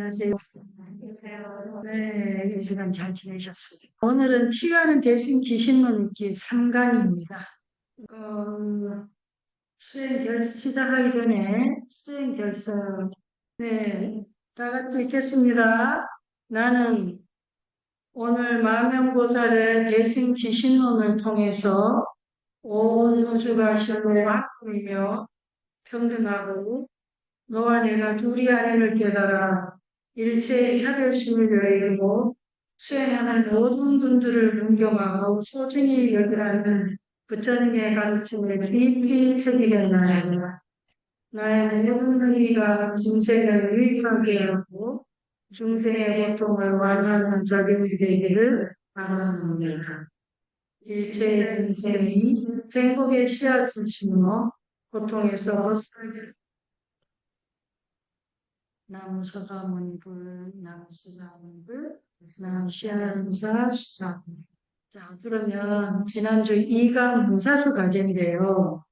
안녕하세요. 네, 이 시간 잘 지내셨어요. 오늘은 피가는 대신 귀신론 읽기 3강입니다. 시작하기 전에 수행 결석. 네, 다 같이 읽겠습니다. 나는 오늘 마명고사를 대신 귀신론을 통해서 온 우주가 신뢰하며 평등하고 너와 내가 둘이 아님을 깨달아 일체의 차별심을 여의고 수행하는 모든 분들을 존경하고 소중히 여기라는 부처님의 가르침을 깊이 새기겠나이다. 나의 모든 의의가 중생을 유익하게 하고 중생의 고통을 완화하는 작용이 되기를 바랍니다. 일체의 중생이 행복의 씨앗을 심어 고통에서 벗어나게 나무서가문불, 나무서가문불, 나무시아무사. 자, 그러면 지난주 2강 문사수 과제인데요.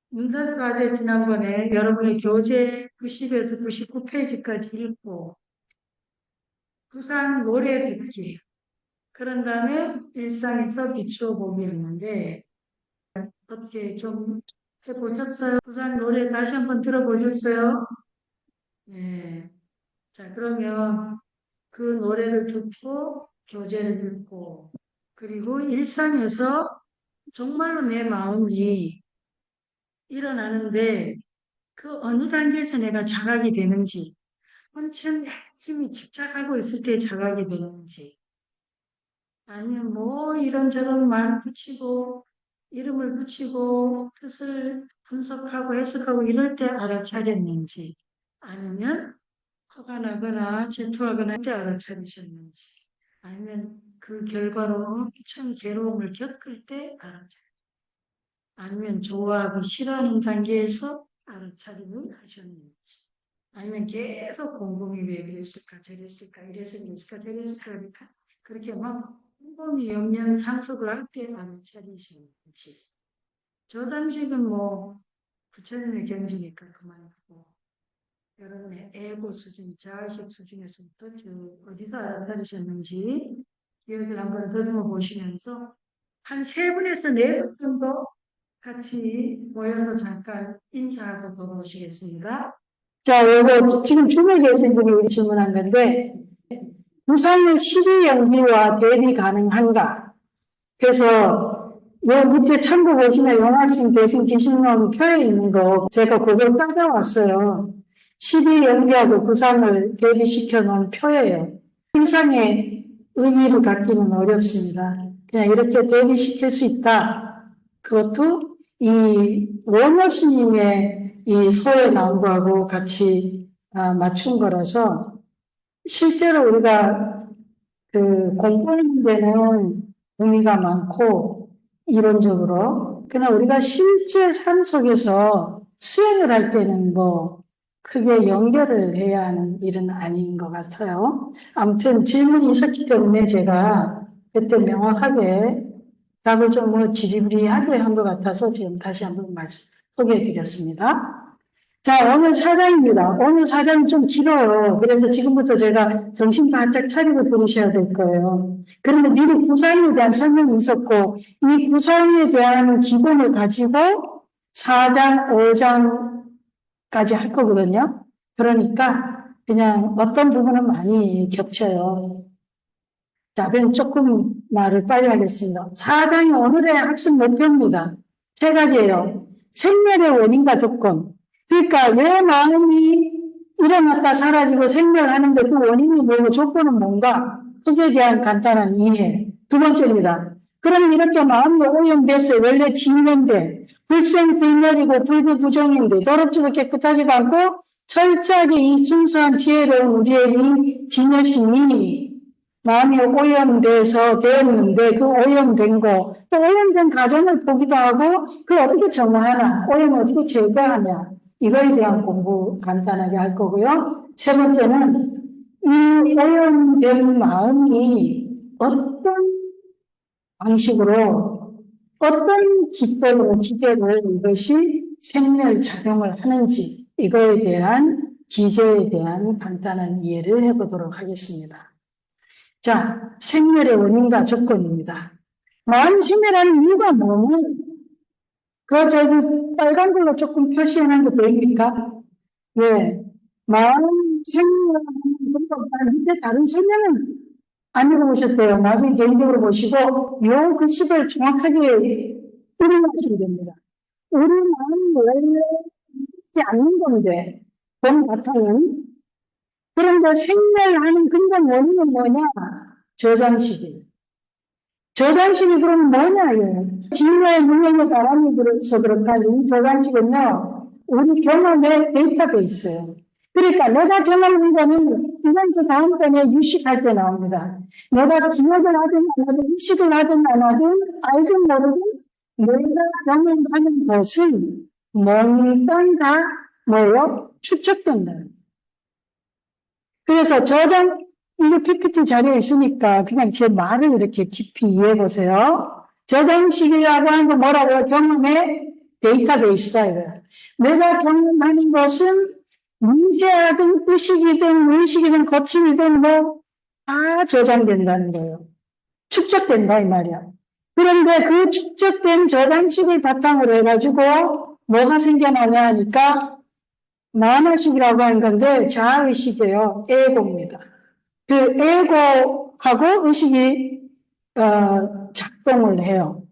문사수 과제 지난번에 여러분의 교재 90에서 99페이지까지 읽고 구상 노래 듣기, 그런 다음에 일상에서 비추어 보기였는데 어떻게 좀 해보셨어요? 구상 노래 다시 한번 들어보셨어요? 네. 자, 그러면 그 노래를 듣고 교재를 읽고 그리고 일상에서 정말로 내 마음이 일어나는데 그 어느 단계에서 내가 자각이 되는지, 한참 열심히 집착하고 있을 때 자각이 되는지, 아니면 뭐 이런저런 말 붙이고 이름을 붙이고 뜻을 분석하고 해석하고 이럴 때 알아차렸는지, 아니면 화가 나거나 질투하거나 할 때 알아차리셨는지, 아니면 그 결과로 엄청 괴로움을 겪을 때 알아차리셨는지, 아니면 좋아하고 싫어하는 단계에서 알아차림을 하셨는지, 아니면 계속 곰곰이 왜 그랬을까 저랬을까 이랬을까 저랬을까 그렇게 막 곰곰이 영영 상속을 할 때 알아차리셨는지. 저 당시는 뭐 부처님의 경지니까 그만두고 여러분의 에고 수준, 자의식 수준에서부터 쭉 어디서 알아차리셨는지 기억을 한번 더듬어 보시면서 한 3분에서 4분 정도 같이 모여서 잠깐 인사하고 돌아오시겠습니다. 자, 요거 지금 주변에 계신 분이 우리 질문한 건데 부산의 시리연기와 대비 가능한가? 그래서 요 밑에 참고 보시면 영화신 대신 기신론 표에 있는 거 제가 그걸 따라왔어요. 12연기하고 구상을 대비시켜 놓은 표예요. 일상의 의미를 갖기는 어렵습니다. 그냥 이렇게 대비시킬 수 있다. 그것도 이 원어 스님의 이 소에 나온 거하고 같이 맞춘 거라서 실제로 우리가 그 공부하는 데는 의미가 많고 이론적으로 그러나 우리가 실제 삶 속에서 수행을 할 때는 뭐 크게 연결을 해야 하는 일은 아닌 것 같아요. 아무튼 질문이 있었기 때문에 제가 그때 명확하게 답을 좀 뭐 지리부리하게 한 것 같아서 지금 다시 한번 소개해 드렸습니다. 자, 오늘 4장입니다. 오늘 4장은 좀 길어요. 그래서 지금부터 제가 정신 바짝 차리고 들으셔야 될 거예요. 그런데 미리 구상에 대한 설명이 있었고, 이 구상에 대한 기본을 가지고 4장, 5장까지 할 거거든요. 그러니까 그냥 어떤 부분은 많이 겹쳐요. 자, 그럼 조금 말을 빨리 하겠습니다. 4장이 오늘의 학습 목표입니다. 3가지예요. 생멸의 원인과 조건. 그러니까 왜 마음이 일어났다 사라지고 생멸하는데 그 원인이 뭐고 조건은 뭔가? 그에 대한 간단한 이해. 2번째입니다. 그럼 이렇게 마음이 오염됐어요. 원래 진면데 불생불멸이고 불구부정인데 더럽지도 깨끗하지도 않고 철저하게 이 순수한 지혜로운 우리의 이 진여심이 마음이 오염돼서 되었는데 그 오염된 거, 또 오염된 과정을 보기도 하고 그걸 어떻게 정화하나, 오염을 어떻게 제거하냐 이거에 대한 공부 간단하게 할 거고요. 3번째는 이 오염된 마음이 어떤 방식으로 어떤 기법으로 기제로 이것이 생멸작용을 하는지 이거에 대한 기저에 대한 간단한 이해를 해보도록 하겠습니다. 자, 생멸의 원인과 조건입니다. 마음 생멸하는 이유가 뭐냐면, 저기 빨간 걸로 조금 표시하는 거 보입니까? 네. 마음 생멸하는 이유가 밑에 다른 설명은 안 읽어보셨대요. 나중에 개인적으로 보시고, 요 글씨를 정확하게 읽어보시면 됩니다. 우리 마음이 원래 있지 않는 건데, 본 바탕은. 그런데 생멸하는 근본 원인은 뭐냐? 저장식이에요. 저장식이 그럼 뭐냐요? 진화의 문명의 바람이 불어서 그렇다. 이 저장식은요, 우리 경험의 데이터베이스예요. 그러니까 내가 경험한 거는 이번 주 다음번에 유식할 때 나옵니다. 내가 기억을 하든 안 하든 의식을 하든 안 하든 알든 모르든 내가 경험하는 것은 몽땅 다 뭐요? 추측된다. 그래서 이거 PPT 자료에 있으니까 그냥 제 말을 이렇게 깊이 이해해 보세요. 저장식이라고 하는 거 뭐라고요? 경험의 데이터베이스다 이거예요. 내가 경험하는 것은 문제하든 의식이든 무의식이든 거침이든 다 저장된다는 거예요. 축적된다 이 말이야. 그런데 그 축적된 저장식을 바탕으로 해가지고 뭐가 생겨나냐 하니까 만화식이라고 하는 건데 자아의식이에요. 에고입니다. 그 에고하고 의식이 작동을 해요.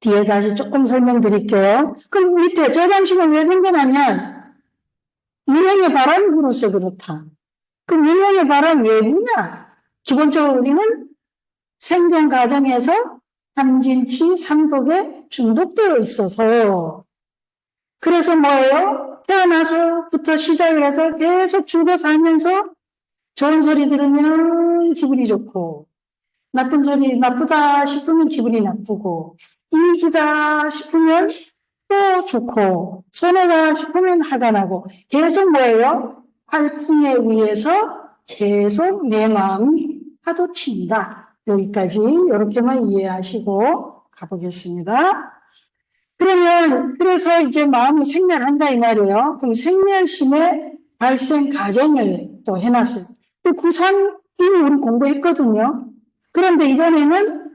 뒤에 다시 조금 설명드릴게요. 그럼 밑에 저장식은 왜 생겨나냐? 유형의 바람이 불어서 그렇다. 그럼 유형의 바람이 왜 부냐? 기본적으로 우리는 생존 과정에서 삼진치, 삼독에 중독되어 있어서 그래서 뭐예요? 태어나서부터 시작을 해서 계속 죽어 살면서 좋은 소리 들으면 기분이 좋고 나쁜 소리 나쁘다 싶으면 기분이 나쁘고 이기다 싶으면 또 좋고 손해다 싶으면 화가 나고 계속 뭐예요? 활풍에 의해서 계속 내 마음이 파도친다. 여기까지 이렇게만 이해하시고 가보겠습니다. 그래서 이제 마음이 생멸한다 이 말이에요. 그럼 생멸심의 발생 과정을 또 해놨어요. 그 구상 이미 우리 공부했거든요. 그런데 이번에는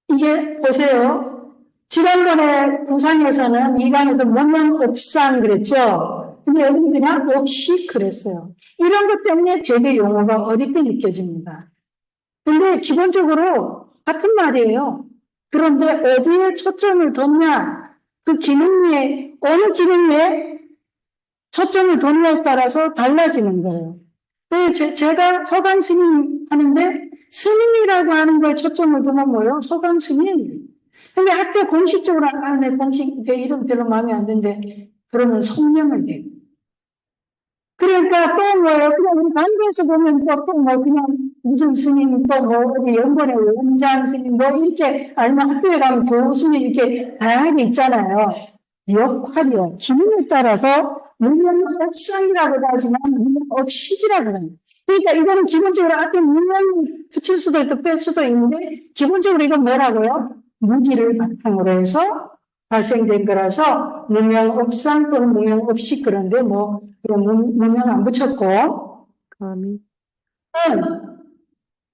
이게 보세요. 지난번에 구상에서는 이강에서 문명업상 그랬죠. 근데 여기는 그냥 업식 그랬어요. 이런 것 때문에 되게 용어가 어렵게 느껴집니다. 근데 기본적으로 같은 말이에요. 그런데 어디에 초점을 뒀냐? 그 기능에, 어느 기능에 초점을 뒀냐에 따라서 달라지는 거예요. 제가 소강 스님 하는데, 스님이라고 하는 거에 초점을 두면 뭐예요? 소강 스님. 근데 학교 공식적으로, 내 공식, 내 이름 별로 마음에 안 드는데, 그러면 성명을 내. 그러니까 또 뭐예요? 그냥 우리 단계에서 보면 그냥 무슨 스님, 어디 연구원의 원장 스님, 이렇게, 아니면 학교에 가면 교수님 이렇게 다양하게 있잖아요. 역할이요. 기능에 따라서 문명업상이라고도 하지만 문명업식이라고 합니다. 그러니까 이거는 기본적으로 앞에 문명 붙일 수도 있고 뺄 수도 있는데, 기본적으로 이건 뭐라고요? 무지를 바탕으로 해서 발생된 거라서 문명업상 또는 문명업식 그런데 문명 안 붙였고,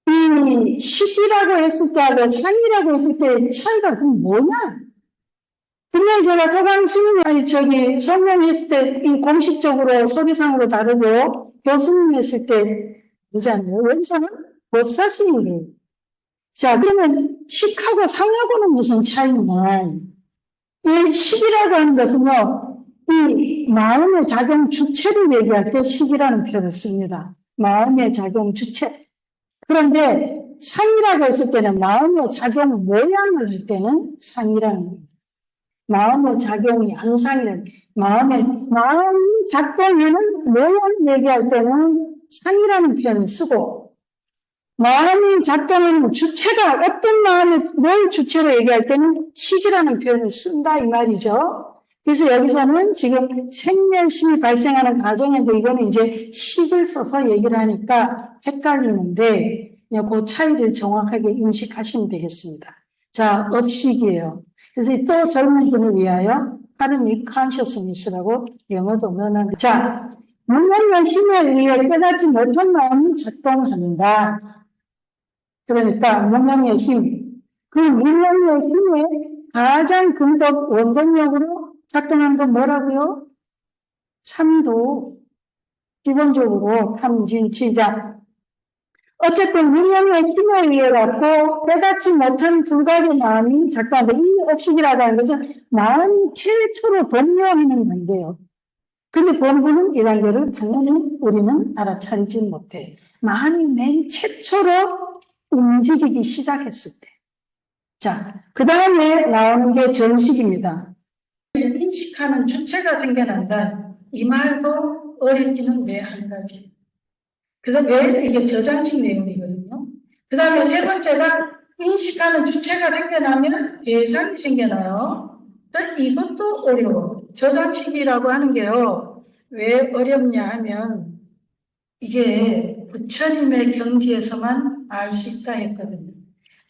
이 식이라고 했을 때하고 상이라고 했을 때 차이가 그럼 뭐냐? 분명히 제가 서강 스님이 설명했을 때 이 공식적으로 소리상으로 다르고 교수님 했을 때 그러잖아요. 여기서는 법사 스님이에요. 자, 그러면 식하고 상하고는 무슨 차이냐? 이 식이라고 하는 것은요, 이 마음의 작용 주체를 얘기할 때 식이라는 표현을 씁니다. 마음의 작용 주체. 그런데 상이라고 했을 때는 마음의 작용 모양을 할 때는 상이라는 거예요. 마음의 작용이 항상이라는 마음 작동하는 모양을 얘기할 때는 상이라는 표현을 쓰고 마음이 작동하는 주체가 어떤 뭘 주체로 얘기할 때는 식이라는 표현을 쓴다 이 말이죠. 그래서 여기서는 지금 생멸심이 발생하는 과정인데 이거는 이제 식을 써서 얘기를 하니까 헷갈리는데 그냥 그 차이를 정확하게 인식하시면 되겠습니다. 자, 업식이에요. 그래서 또 젊은 분을 위하여 하느님 컨셔스니스라고 영어도 넣어놨는데 자, 문명의 힘에 의해 깨닫지 못한 마음이 작동한다. 그러니까 문명의 힘, 그 문명의 힘의 가장 근본 원동력으로 작동하는 건 뭐라고요? 삼도, 기본적으로 탐진치자. 어쨌든 문명의 힘에 의해 갖고 깨닫지 못한 두가지 마음이 작동한다. 이 업식이라고 하는 것은 마음이 최초로 본명하는 단계예요. 근데 본부는 이 단계를 당연히 우리는 알아차리지 못해. 마음이 맨 최초로 움직이기 시작했을 때. 자, 그 다음에 나오는 게 전식입니다. 인식하는 주체가 생겨난다. 이 말도 어렵기는 왜 한 가지. 그래서 왜 이게 저장식 내용이거든요. 그 다음에 세 번째가 인식하는 주체가 생겨나면 대상이 생겨나요. 이것도 어려워. 저장식이라고 하는 게요. 왜 어렵냐 하면 이게 부처님의 경지에서만 알 수 있다 했거든요.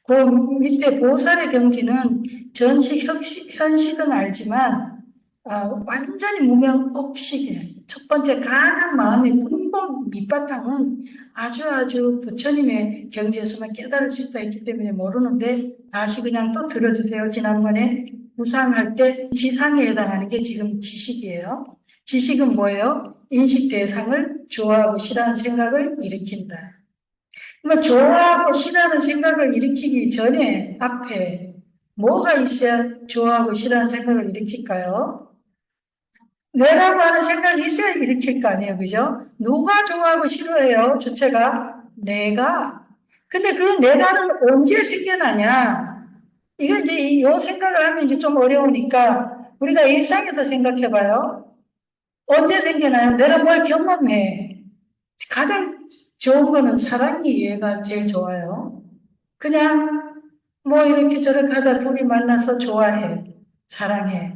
그 밑에 보살의 경지는 전식, 현식은 알지만 완전히 무명업식이에요. 첫 번째 가장 마음의 근본 밑바탕은 아주 부처님의 경지에서만 깨달을 수 있다 했기 때문에 모르는데 다시 그냥 또 들어주세요. 지난번에 무상할 때 지상에 해당하는 게 지금 지식이에요. 지식은 뭐예요? 인식 대상을 좋아하고 싫어하는 생각을 일으킨다. 뭐 좋아하고 싫어하는 생각을 일으키기 전에 앞에 뭐가 있어야 좋아하고 싫어하는 생각을 일으킬까요? 뇌라고 하는 생각이 있어야 일으킬 거 아니에요, 그죠? 누가 좋아하고 싫어해요, 주체가? 내가. 근데 그 내가는 언제 생겨나냐? 이거 이제 이 생각을 하면 이제 좀 어려우니까 우리가 일상에서 생각해봐요. 언제 생겨나요? 내가 뭘 경험해. 가장 좋은 거는 사랑이 얘가 제일 좋아요. 그냥 뭐 이렇게 저렇게 하다 둘이 만나서 좋아해. 사랑해.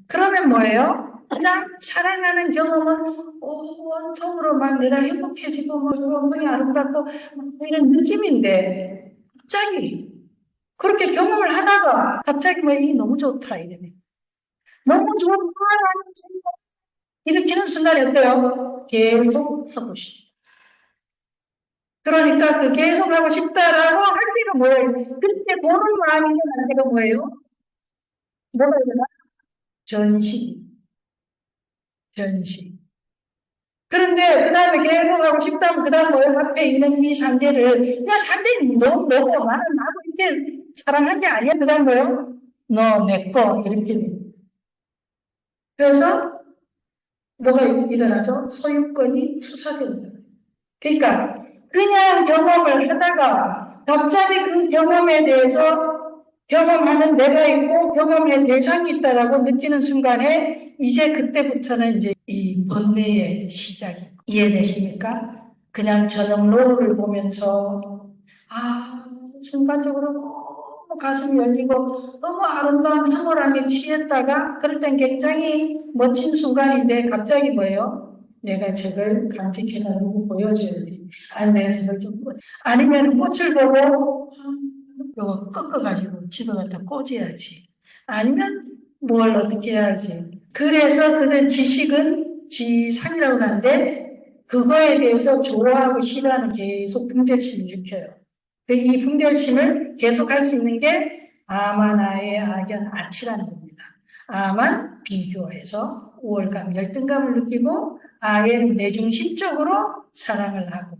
그러면 뭐예요? 그냥 사랑하는 경험은 온통으로 막 내가 행복해지고 뭐 너무 아름답고 뭐 이런 느낌인데 갑자기 그렇게 경험을 하다가 갑자기 뭐 이 너무 좋다 이러네. 너무 좋다라는 생각 일으키는 순간에 어때요? 계속 하고 싶어. 그러니까 그 계속 하고 싶다라고 할 때가 뭐예요? 그때 보는 마음이 일어날 때가 뭐예요? 뭐가 일어나? 전시. 전시. 그런데 그 다음에 계속 하고 싶다면 그 다음 뭐예요? 앞에 있는 이 상대를 야 상대는 너무 나는 나도 이렇게 사랑한 게 아니야. 그 다음 뭐예요? 너 내 거 이렇게 돼. 그래서 뭐가 일어나죠? 소유권이 투사된다. 그러니까 그냥 경험을 하다가 갑자기 그 경험에 대해서 경험하는 내가 있고 경험의 대상이 있다라고 느끼는 순간에 이제 그때부터는 이제 이 번뇌의 시작이 이해되십니까? 그냥 저녁 노을을 보면서 순간적으로 너무 가슴이 열리고 너무 아름다운 향홀함에 취했다가 그럴 땐 굉장히 멋진 순간인데 갑자기 뭐예요? 내가 저걸 간직해가지고 보여줘야지. 아니 내가 저걸 좀 아니면 꽃을 보고 이거 꺾어가지고 집에 갖다 꽂아야지. 아니면 뭘 어떻게 해야지. 그래서 그는 지식은 지상이라고 하는데 그거에 대해서 좋아하고 싫어하는 계속 분별심을 일으켜요. 이 분별심을 계속할 수 있는 게 아마나의 악연 아치라는 겁니다. 아만 비교해서 우월감, 열등감을 느끼고 아예 내중심적으로 사랑을 하고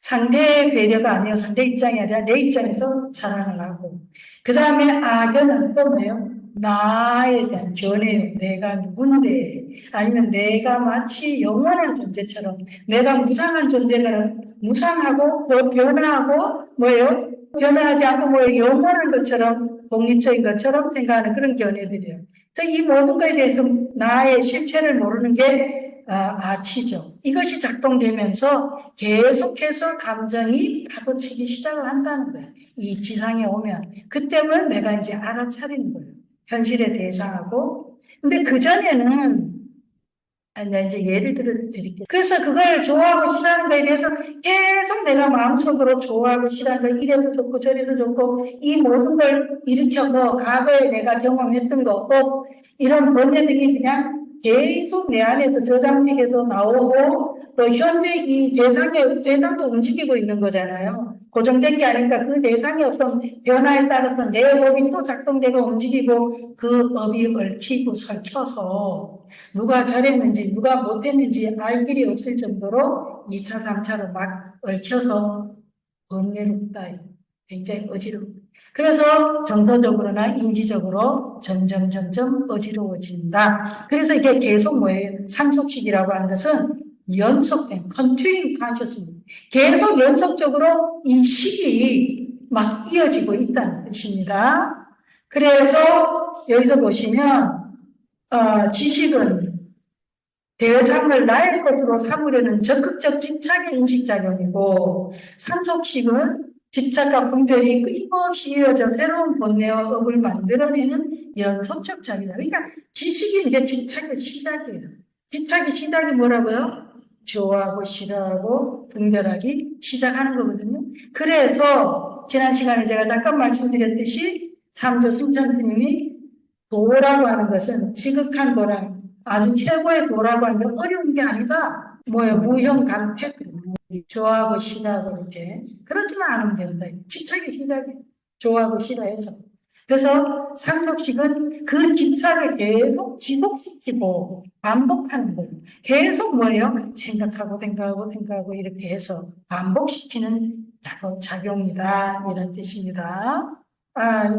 상대의 배려가 아니라 상대 입장이 아니라 내 입장에서 사랑을 하고 그 다음에 악연은 또 뭐예요? 나에 대한 견해요. 내가 누군데 아니면 내가 마치 영원한 존재처럼 내가 무상한 존재가 무상하고 변화하고 뭐예요? 변화하지 않고 뭐 영원한 것처럼 독립적인 것처럼 생각하는 그런 견해들이에요. 이 모든 것에 대해서 나의 실체를 모르는 게 아치죠. 이것이 작동되면서 계속해서 감정이 파고치기 시작을 한다는 거예요. 이 지상에 오면. 그때면 내가 이제 알아차리는 거예요. 현실의 대상하고. 근데 그전에는, 내가 이제 예를 들어 드릴게요. 그래서 그걸 좋아하고 싫어하는 거에 대해서 계속 내가 마음속으로 좋아하고 싫어하는 걸 이래서 좋고 저래서 좋고 이 모든 걸 일으켜서 과거에 내가 경험했던 거, 이런 번뇌들이 그냥 계속 내 안에서 저장직에서 나오고 또 현재 이 대상도 움직이고 있는 거잖아요. 고정된 게 아니니까 그 대상의 어떤 변화에 따라서 내 업이 또 작동되고 움직이고 그 업이 얽히고 설켜서 누가 잘했는지 누가 못했는지 알 길이 없을 정도로 2차, 3차로 막 얽혀서 번뇌롭다. 굉장히 어지럽다. 그래서 정서적으로나 인지적으로 점점 어지러워진다. 그래서 이게 계속 뭐예요? 상속식이라고 하는 것은 연속된 continuing consciousness. 계속 연속적으로 이 식이 막 이어지고 있다는 뜻입니다. 그래서 여기서 보시면 지식은 대상을 나의 것으로 삼으려는 적극적 집착의 인식작용이고 상속식은 집착과 분별이 끊임없이 이어져 새로운 본내와 업을 만들어내는 연속적 작이다. 그러니까 지식이 이제 집착의 시작이에요. 집착의 시작이 뭐라고요? 좋아하고 싫어하고 분별하기 시작하는 거거든요. 그래서 지난 시간에 제가 잠깐 말씀드렸듯이 삼조 승천 스님이 도라고 하는 것은 지극한 도라, 아주 최고의 도라고 하는 게 어려운 게 아니다. 뭐예요? 무형감택, 좋아하고 싫어하고 이렇게. 그렇지만 않으면 된다. 집착이 시작이 좋아하고 싫어해서. 그래서 상속식은 그 집착을 계속 지속시키고 반복하는 거예요. 계속 뭐예요? 생각하고 이렇게 해서 반복시키는 작용이다. 이런 뜻입니다.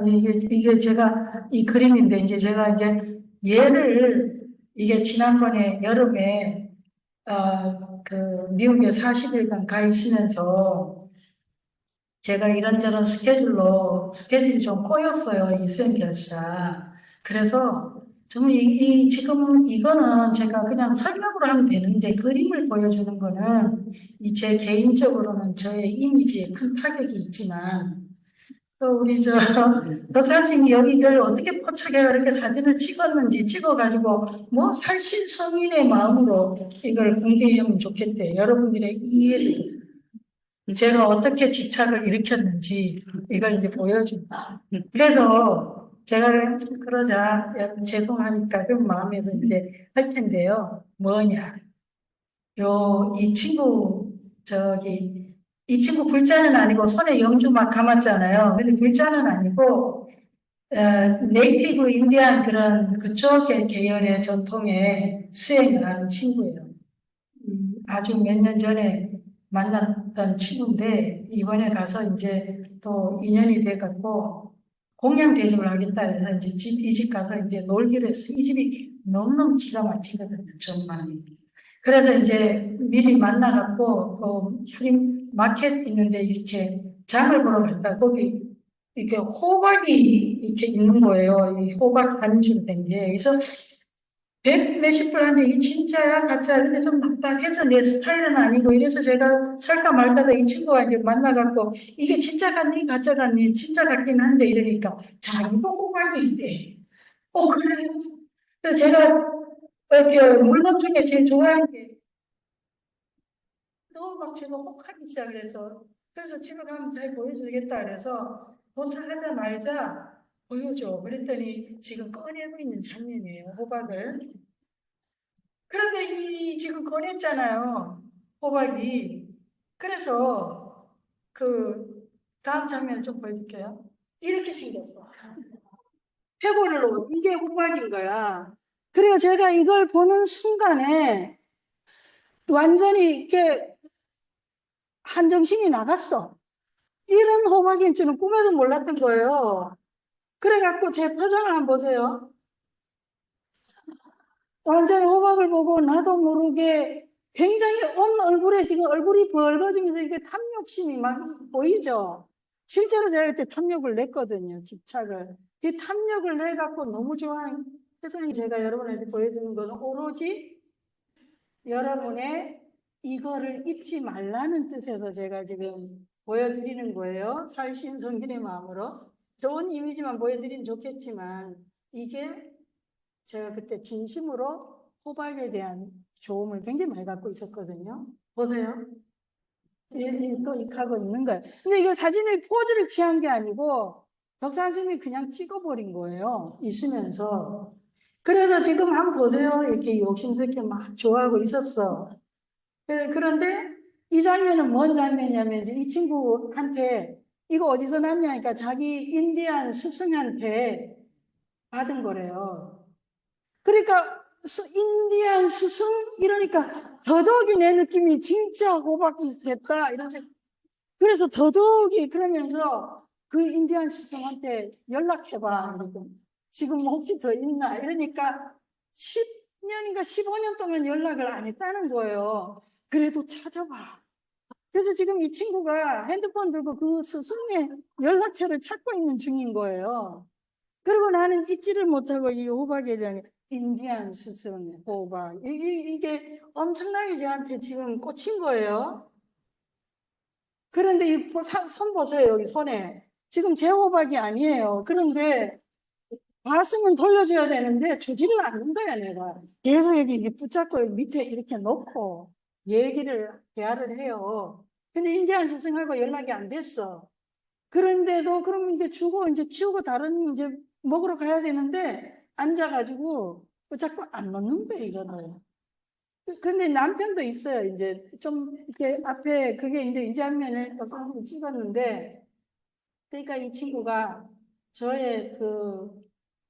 이게 제가 이 그림인데 이제 제가 이제 얘를 이게 지난번에 여름에 그 미국에 40일간 가 있으면서 제가 이런저런 스케줄이 좀 꼬였어요. 이 수행결사. 그래서 정말 지금 이거는 제가 그냥 설명으로 하면 되는데 그림을 보여주는 거는 이 제 개인적으로는 저의 이미지에 큰 타격이 있지만 또 우리 덕사님이 여기를 어떻게 포착해 이렇게 사진을 찍어가지고 뭐 살신 성인의 마음으로 이걸 공개하면 좋겠대. 여러분들의 이해를 제가 어떻게 집착을 일으켰는지 이걸 이제 보여준다. 그래서 제가 그러자 죄송하니까 그 마음에서 이제 할 텐데요. 뭐냐? 이 친구 이 친구 불자는 아니고 손에 영주 막 감았잖아요. 근데 불자는 아니고 네이티브 인디안 그런 그쪽의 계열의 전통의 수행을 하는 친구예요. 아주 몇 년 전에 만났던 친구인데 이번에 가서 이제 또 인연이 돼갖고 공양 대접을 하겠다 해서 이제 이 집 가서 이제 놀기로 했어. 이 집이 너무너무 기가 막히거든요. 정말. 그래서 이제 미리 만나갖고 그 프림 마켓 있는데 이렇게 장을 보러 갔다 거기 이렇게 호박이 이렇게 있는 거예요. 이 호박 반죽 된 게. 그래서 백 몇십 불 하는데 이게 진짜야 가짜야 근데 좀 납작해서 내 스타일은 아니고 이래서 제가 살까 말까다 이 친구가 이제 만나갖고 이게 진짜 같니 가짜 같니 진짜 같긴 한데 이러니까 자기 호박이 있대. 그래. 그래서 제가 이렇게 물건 중에 제일 좋아하는 게 너무 막 제가 혹하기 시작을 해서 그래서 집에 가면 잘 보여주겠다 그래서 도착하자마자 보여줘. 그랬더니 지금 꺼내고 있는 장면이에요. 호박을. 그런데 지금 꺼냈잖아요. 호박이. 그래서 그 다음 장면을 좀 보여줄게요. 이렇게 생겼어. 회고리로 이게 호박인 거야. 그리고 제가 이걸 보는 순간에 완전히 이렇게 한정신이 나갔어. 이런 호박인 줄은 꿈에도 몰랐던 거예요. 그래갖고 제 표정을 한번 보세요. 완전히 호박을 보고 나도 모르게 굉장히 온 얼굴에 지금 얼굴이 벌거지면서 이게 탐욕심이 막 보이죠? 실제로 제가 그때 탐욕을 냈거든요, 집착을. 이 탐욕을 내갖고 너무 좋아하는, 세상에 제가 여러분한테 보여주는 거는 오로지 여러분의 이거를 잊지 말라는 뜻에서 제가 지금 보여드리는 거예요. 살신성인의 마음으로. 좋은 이미지만 보여드리면 좋겠지만 이게 제가 그때 진심으로 호박에 대한 좋음을 굉장히 많이 갖고 있었거든요. 보세요. 또 익하고 있는 거예요. 근데 이거 사진을 포즈를 취한 게 아니고 덕산 선생님이 그냥 찍어버린 거예요. 있으면서. 그래서 지금 한번 보세요. 이렇게 욕심스럽게 막 좋아하고 있었어. 그런데 이 장면은 뭔 장면이냐면 이제 이 친구한테 이거 어디서 났냐니까 자기 인디안 스승한테 받은 거래요. 그러니까 인디안 스승 이러니까 더더욱이 내 느낌이 진짜 호박이 됐다 이런 생각. 그래서 더더욱이 그러면서 그 인디안 스승한테 연락해봐. 이러고 지금 혹시 더 있나? 이러니까 10년인가 15년 동안 연락을 안 했다는 거예요. 그래도 찾아봐. 그래서 지금 이 친구가 핸드폰 들고 그 스승의 연락처를 찾고 있는 중인 거예요. 그리고 나는 잊지를 못하고 이 호박에 대한 인디안 스승의 호박. 이게 엄청나게 저한테 지금 꽂힌 거예요. 그런데 손 보세요, 여기 손에. 지금 제 호박이 아니에요. 그런데 가슴은 돌려줘야 되는데 주지를 않는 거야, 내가. 계속 여기 붙잡고 밑에 이렇게 놓고 대화를 해요. 근데 인디안 스승하고 연락이 안 됐어. 그런데도 그럼 이제 주고 이제 치우고 다른 이제 먹으러 가야 되는데 앉아가지고 자꾸 안 넣는 거예요, 이거는. 근데 남편도 있어요. 이제 좀 이렇게 앞에 그게 이제 이 장면을 사진을 찍었는데, 그러니까 이 친구가 저의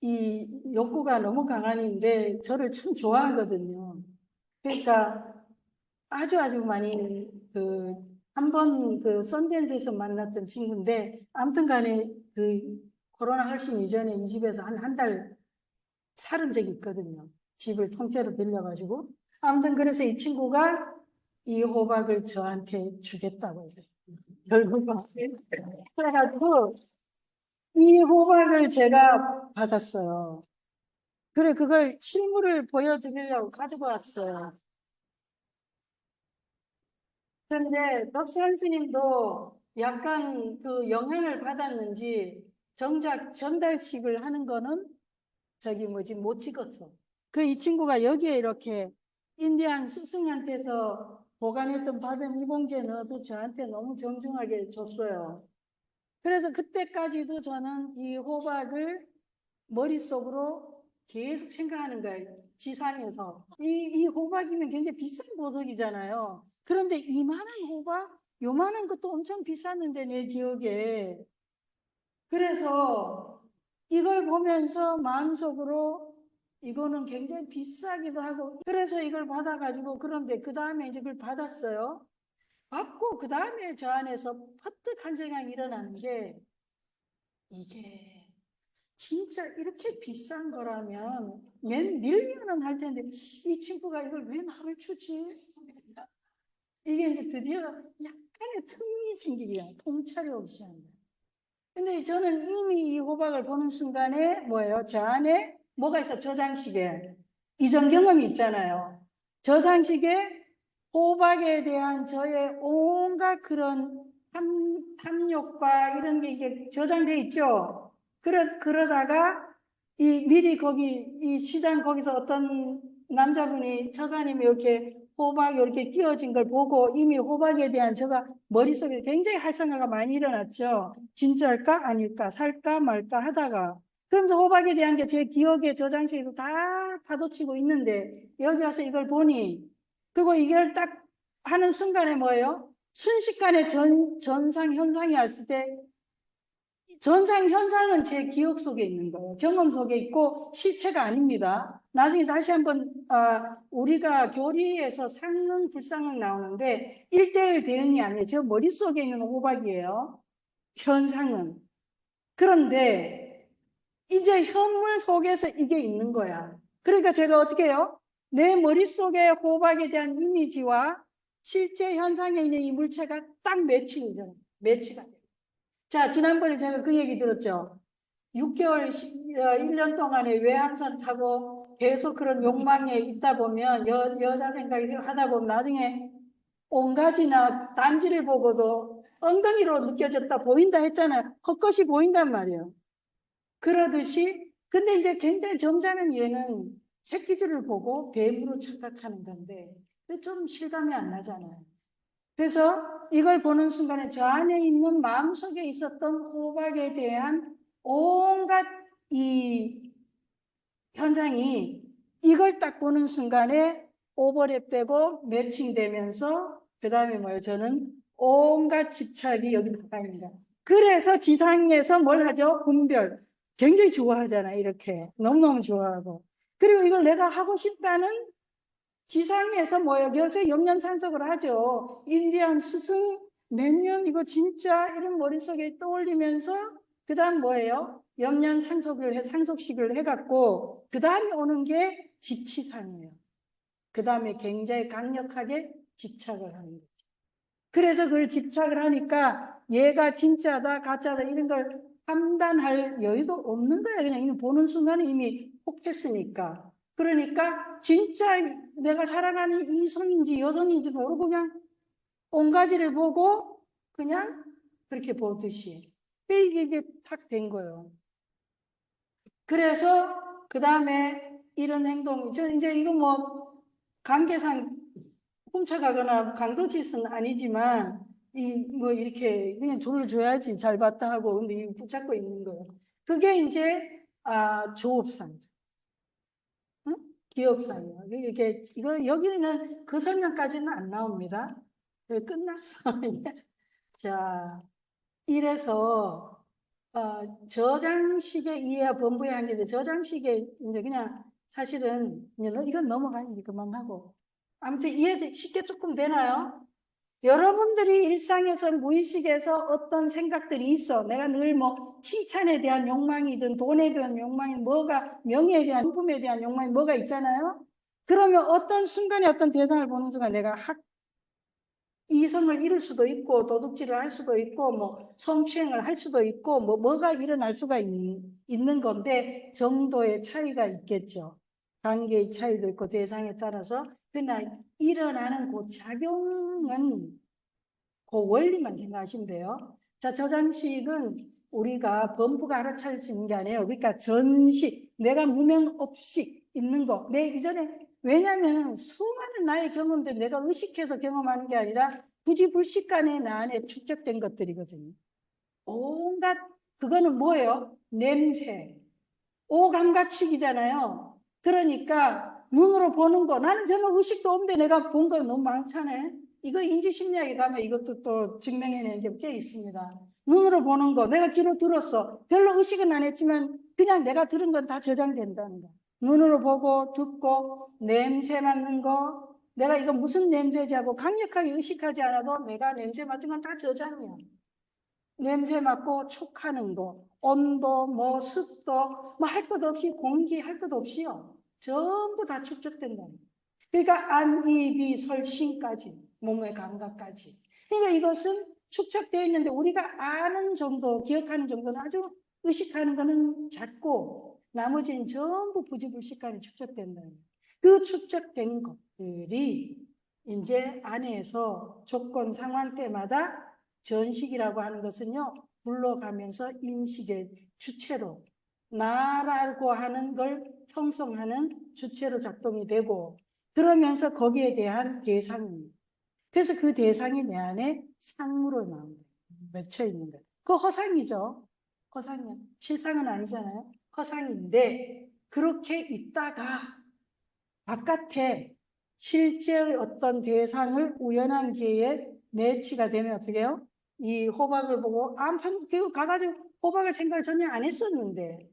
이 욕구가 너무 강한인데 저를 참 좋아하거든요. 그러니까 아주 많이 한 번 썬댄스에서 만났던 친구인데 아무튼 간에 코로나 훨씬 이전에 이 집에서 한 달 살은 적이 있거든요. 집을 통째로 빌려가지고. 아무튼 그래서 이 친구가 이 호박을 저한테 주겠다고 해서 결국은 그래가지고 이 호박을 제가 받았어요. 그래 그걸 실물을 보여드리려고 가지고 왔어요. 그런데 덕산 스님도 약간 그 영향을 받았는지 정작 전달식을 하는 거는 저기 뭐지 못 찍었어. 그 이 친구가 여기에 이렇게 인디안 스승한테서 보관했던 받은 이봉지에 넣어서 저한테 너무 정중하게 줬어요. 그래서 그때까지도 저는 이 호박을 머릿속으로 계속 생각하는 거예요. 지상에서. 이 호박이면 굉장히 비싼 보석이잖아요. 그런데 이만한 호박? 요만한 것도 엄청 비쌌는데 내 기억에. 그래서 이걸 보면서 마음속으로 이거는 굉장히 비싸기도 하고 그래서 이걸 받아가지고 그런데 그 다음에 이제 그걸 받았어요. 받고 그 다음에 저 안에서 퍼뜩 한 생각이 일어나는 게 이게 진짜 이렇게 비싼 거라면 몇 밀리언은 할 텐데 이 친구가 이걸 왜 나를 주지? 이게 이제 드디어 약간의 틈이 생기기가 통찰이 오기 시작합니다. 근데 저는 이미 이 호박을 보는 순간에 뭐예요? 저 안에 뭐가 있어? 저장식에 이전 경험이 있잖아요. 저장식에 호박에 대한 저의 온갖 그런 탐욕과 이런 게 이게 저장돼 있죠. 그러다가 미리 거기 이 시장 거기서 어떤 남자분이 처가님이 이렇게 호박 이렇게 끼워진 걸 보고 이미 호박에 대한 제가 머릿속에 굉장히 활성화가 많이 일어났죠. 진짜일까 아닐까 살까 말까 하다가 그러면서 호박에 대한 게 제 기억의 저장실에서 다 파도치고 있는데 여기 와서 이걸 보니 그리고 이걸 딱 하는 순간에 뭐예요? 순식간에 전상 현상이 왔을 때 전상 현상은 제 기억 속에 있는 거예요. 경험 속에 있고 실체가 아닙니다. 나중에 다시 한번 우리가 교리에서 상응 불상응 나오는데 1대1 대응이 아니에요. 제 머릿속에 있는 호박이에요. 현상은. 그런데 이제 현물 속에서 이게 있는 거야. 그러니까 제가 어떻게 해요? 내 머릿속에 호박에 대한 이미지와 실제 현상에 있는 이 물체가 딱 매치가 돼요. 자, 지난번에 제가 그 얘기 들었죠. 6개월, 1년 동안에 외항선 타고 계속 그런 욕망에 있다 보면 여자 생각이 하다 보면 나중에 온가지나 단지를 보고도 엉덩이로 느껴졌다 보인다 했잖아요. 헛것이 보인단 말이에요. 그러듯이 근데 이제 굉장히 점잖은 얘는 새끼줄을 보고 뱀으로 착각하는 건데 좀 실감이 안 나잖아요. 그래서 이걸 보는 순간에 저 안에 있는 마음속에 있었던 호박에 대한 온갖 이 현상이 이걸 딱 보는 순간에 오버랩 되고 매칭되면서 그 다음에 뭐예요? 저는 온갖 집착이 여기 나갑니다. 그래서 지상에서 뭘 하죠? 분별. 굉장히 좋아하잖아요. 이렇게. 너무너무 좋아하고. 그리고 이걸 내가 하고 싶다는 지상에서 뭐예요? 요새 영양산속을 하죠. 인디안 스승 몇 년 이거 진짜 이런 머릿속에 떠올리면서 그 다음 뭐예요? 상속식을 해갖고 그 다음에 오는 게 지치상이에요. 그 다음에 굉장히 강력하게 집착을 하는 거죠. 그래서 그걸 집착을 하니까 얘가 진짜다 가짜다 이런 걸 판단할 여유도 없는 거예요. 그냥 이미 보는 순간에 이미 혹했으니까. 그러니까 진짜 내가 살아가는 이성인지 여성인지 모르고 그냥 온 가지를 보고 그냥 그렇게 보듯이 이게 탁 된 거예요. 그래서 그 다음에 이런 행동이 저 이제 이거 뭐 관계상 훔쳐가거나 강도짓은 아니지만 이 뭐 이렇게 그냥 돈을 줘야지 잘 봤다 하고 근데 이 붙잡고 있는 거예요. 그게 이제 조업상, 응? 기업상이에요. 이거 여기는 그 설명까지는 안 나옵니다. 끝났어. 자, 이래서 저장식의 이해와 본부의 한계인데 저장식의 이제 그냥 사실은 이건 넘어가니 그만하고 아무튼 이해 쉽게 조금 되나요? 여러분들이 일상에서 무의식에서 어떤 생각들이 있어. 내가 늘 뭐 칭찬에 대한 욕망이든 돈에 대한 욕망이 뭐가 명예에 대한 상품에 대한 욕망이 뭐가 있잖아요. 그러면 어떤 순간에 어떤 대상을 보는 순간 내가 이성을 잃을 수도 있고 도둑질을 할 수도 있고 뭐 성추행을 할 수도 있고 뭐가 일어날 수가 있는 건데 정도의 차이가 있겠죠. 관계의 차이도 있고 대상에 따라서 그러나 일어나는 그 작용은 그 원리만 생각하시면 돼요. 자, 저장식은 우리가 범부가 알아차릴 수 있는 게 아니에요. 그러니까 전식, 내가 무명 없이 있는 거. 내 이전에, 왜냐하면 수많은 나의 경험들 내가 의식해서 경험하는 게 아니라 굳이 불식간에 나 안에 축적된 것들이거든요. 온갖, 그거는 뭐예요? 냄새. 오감각식이잖아요. 그러니까 눈으로 보는 거 나는 별로 의식도 없는데 내가 본 거 너무 많잖아요. 이거 인지심리학에 가면 이것도 또 증명해내는 게 꽤 있습니다. 눈으로 보는 거 내가 귀로 들었어. 별로 의식은 안 했지만 그냥 내가 들은 건 다 저장된다는 거. 눈으로 보고 듣고 냄새 맡는 거 내가 이거 무슨 냄새지 하고 강력하게 의식하지 않아도 내가 냄새 맡은 건 다 저장이야. 냄새 맡고 촉하는 거, 온도, 뭐 습도, 뭐 할 것 없이 공기 할 것 없이요. 전부 다 축적된다. 그러니까 안, 이, 비, 설, 신까지 몸의 감각까지. 그러니까 이것은 축적되어 있는데 우리가 아는 정도, 기억하는 정도는 아주 의식하는 거는 작고 나머지는 전부 부지불식간에 축적된다. 그 축적된 것들이 이제 안에서 조건 상황 때마다 전식이라고 하는 것은요, 굴러가면서 인식의 주체로, 나라고 하는 걸 형성하는 주체로 작동이 되고, 그러면서 거기에 대한 대상입니다. 그래서 그 대상이 내 안에 상으로 나옵니다. 맺혀 있는 거예요. 그 허상이죠. 허상이요. 실상은 아니잖아요. 허상인데, 그렇게 있다가 바깥에 실제의 어떤 대상을 우연한 기회에 매치가 되면 어떻게 해요? 이 호박을 보고 암판 가가지고 호박을 생각을 전혀 안 했었는데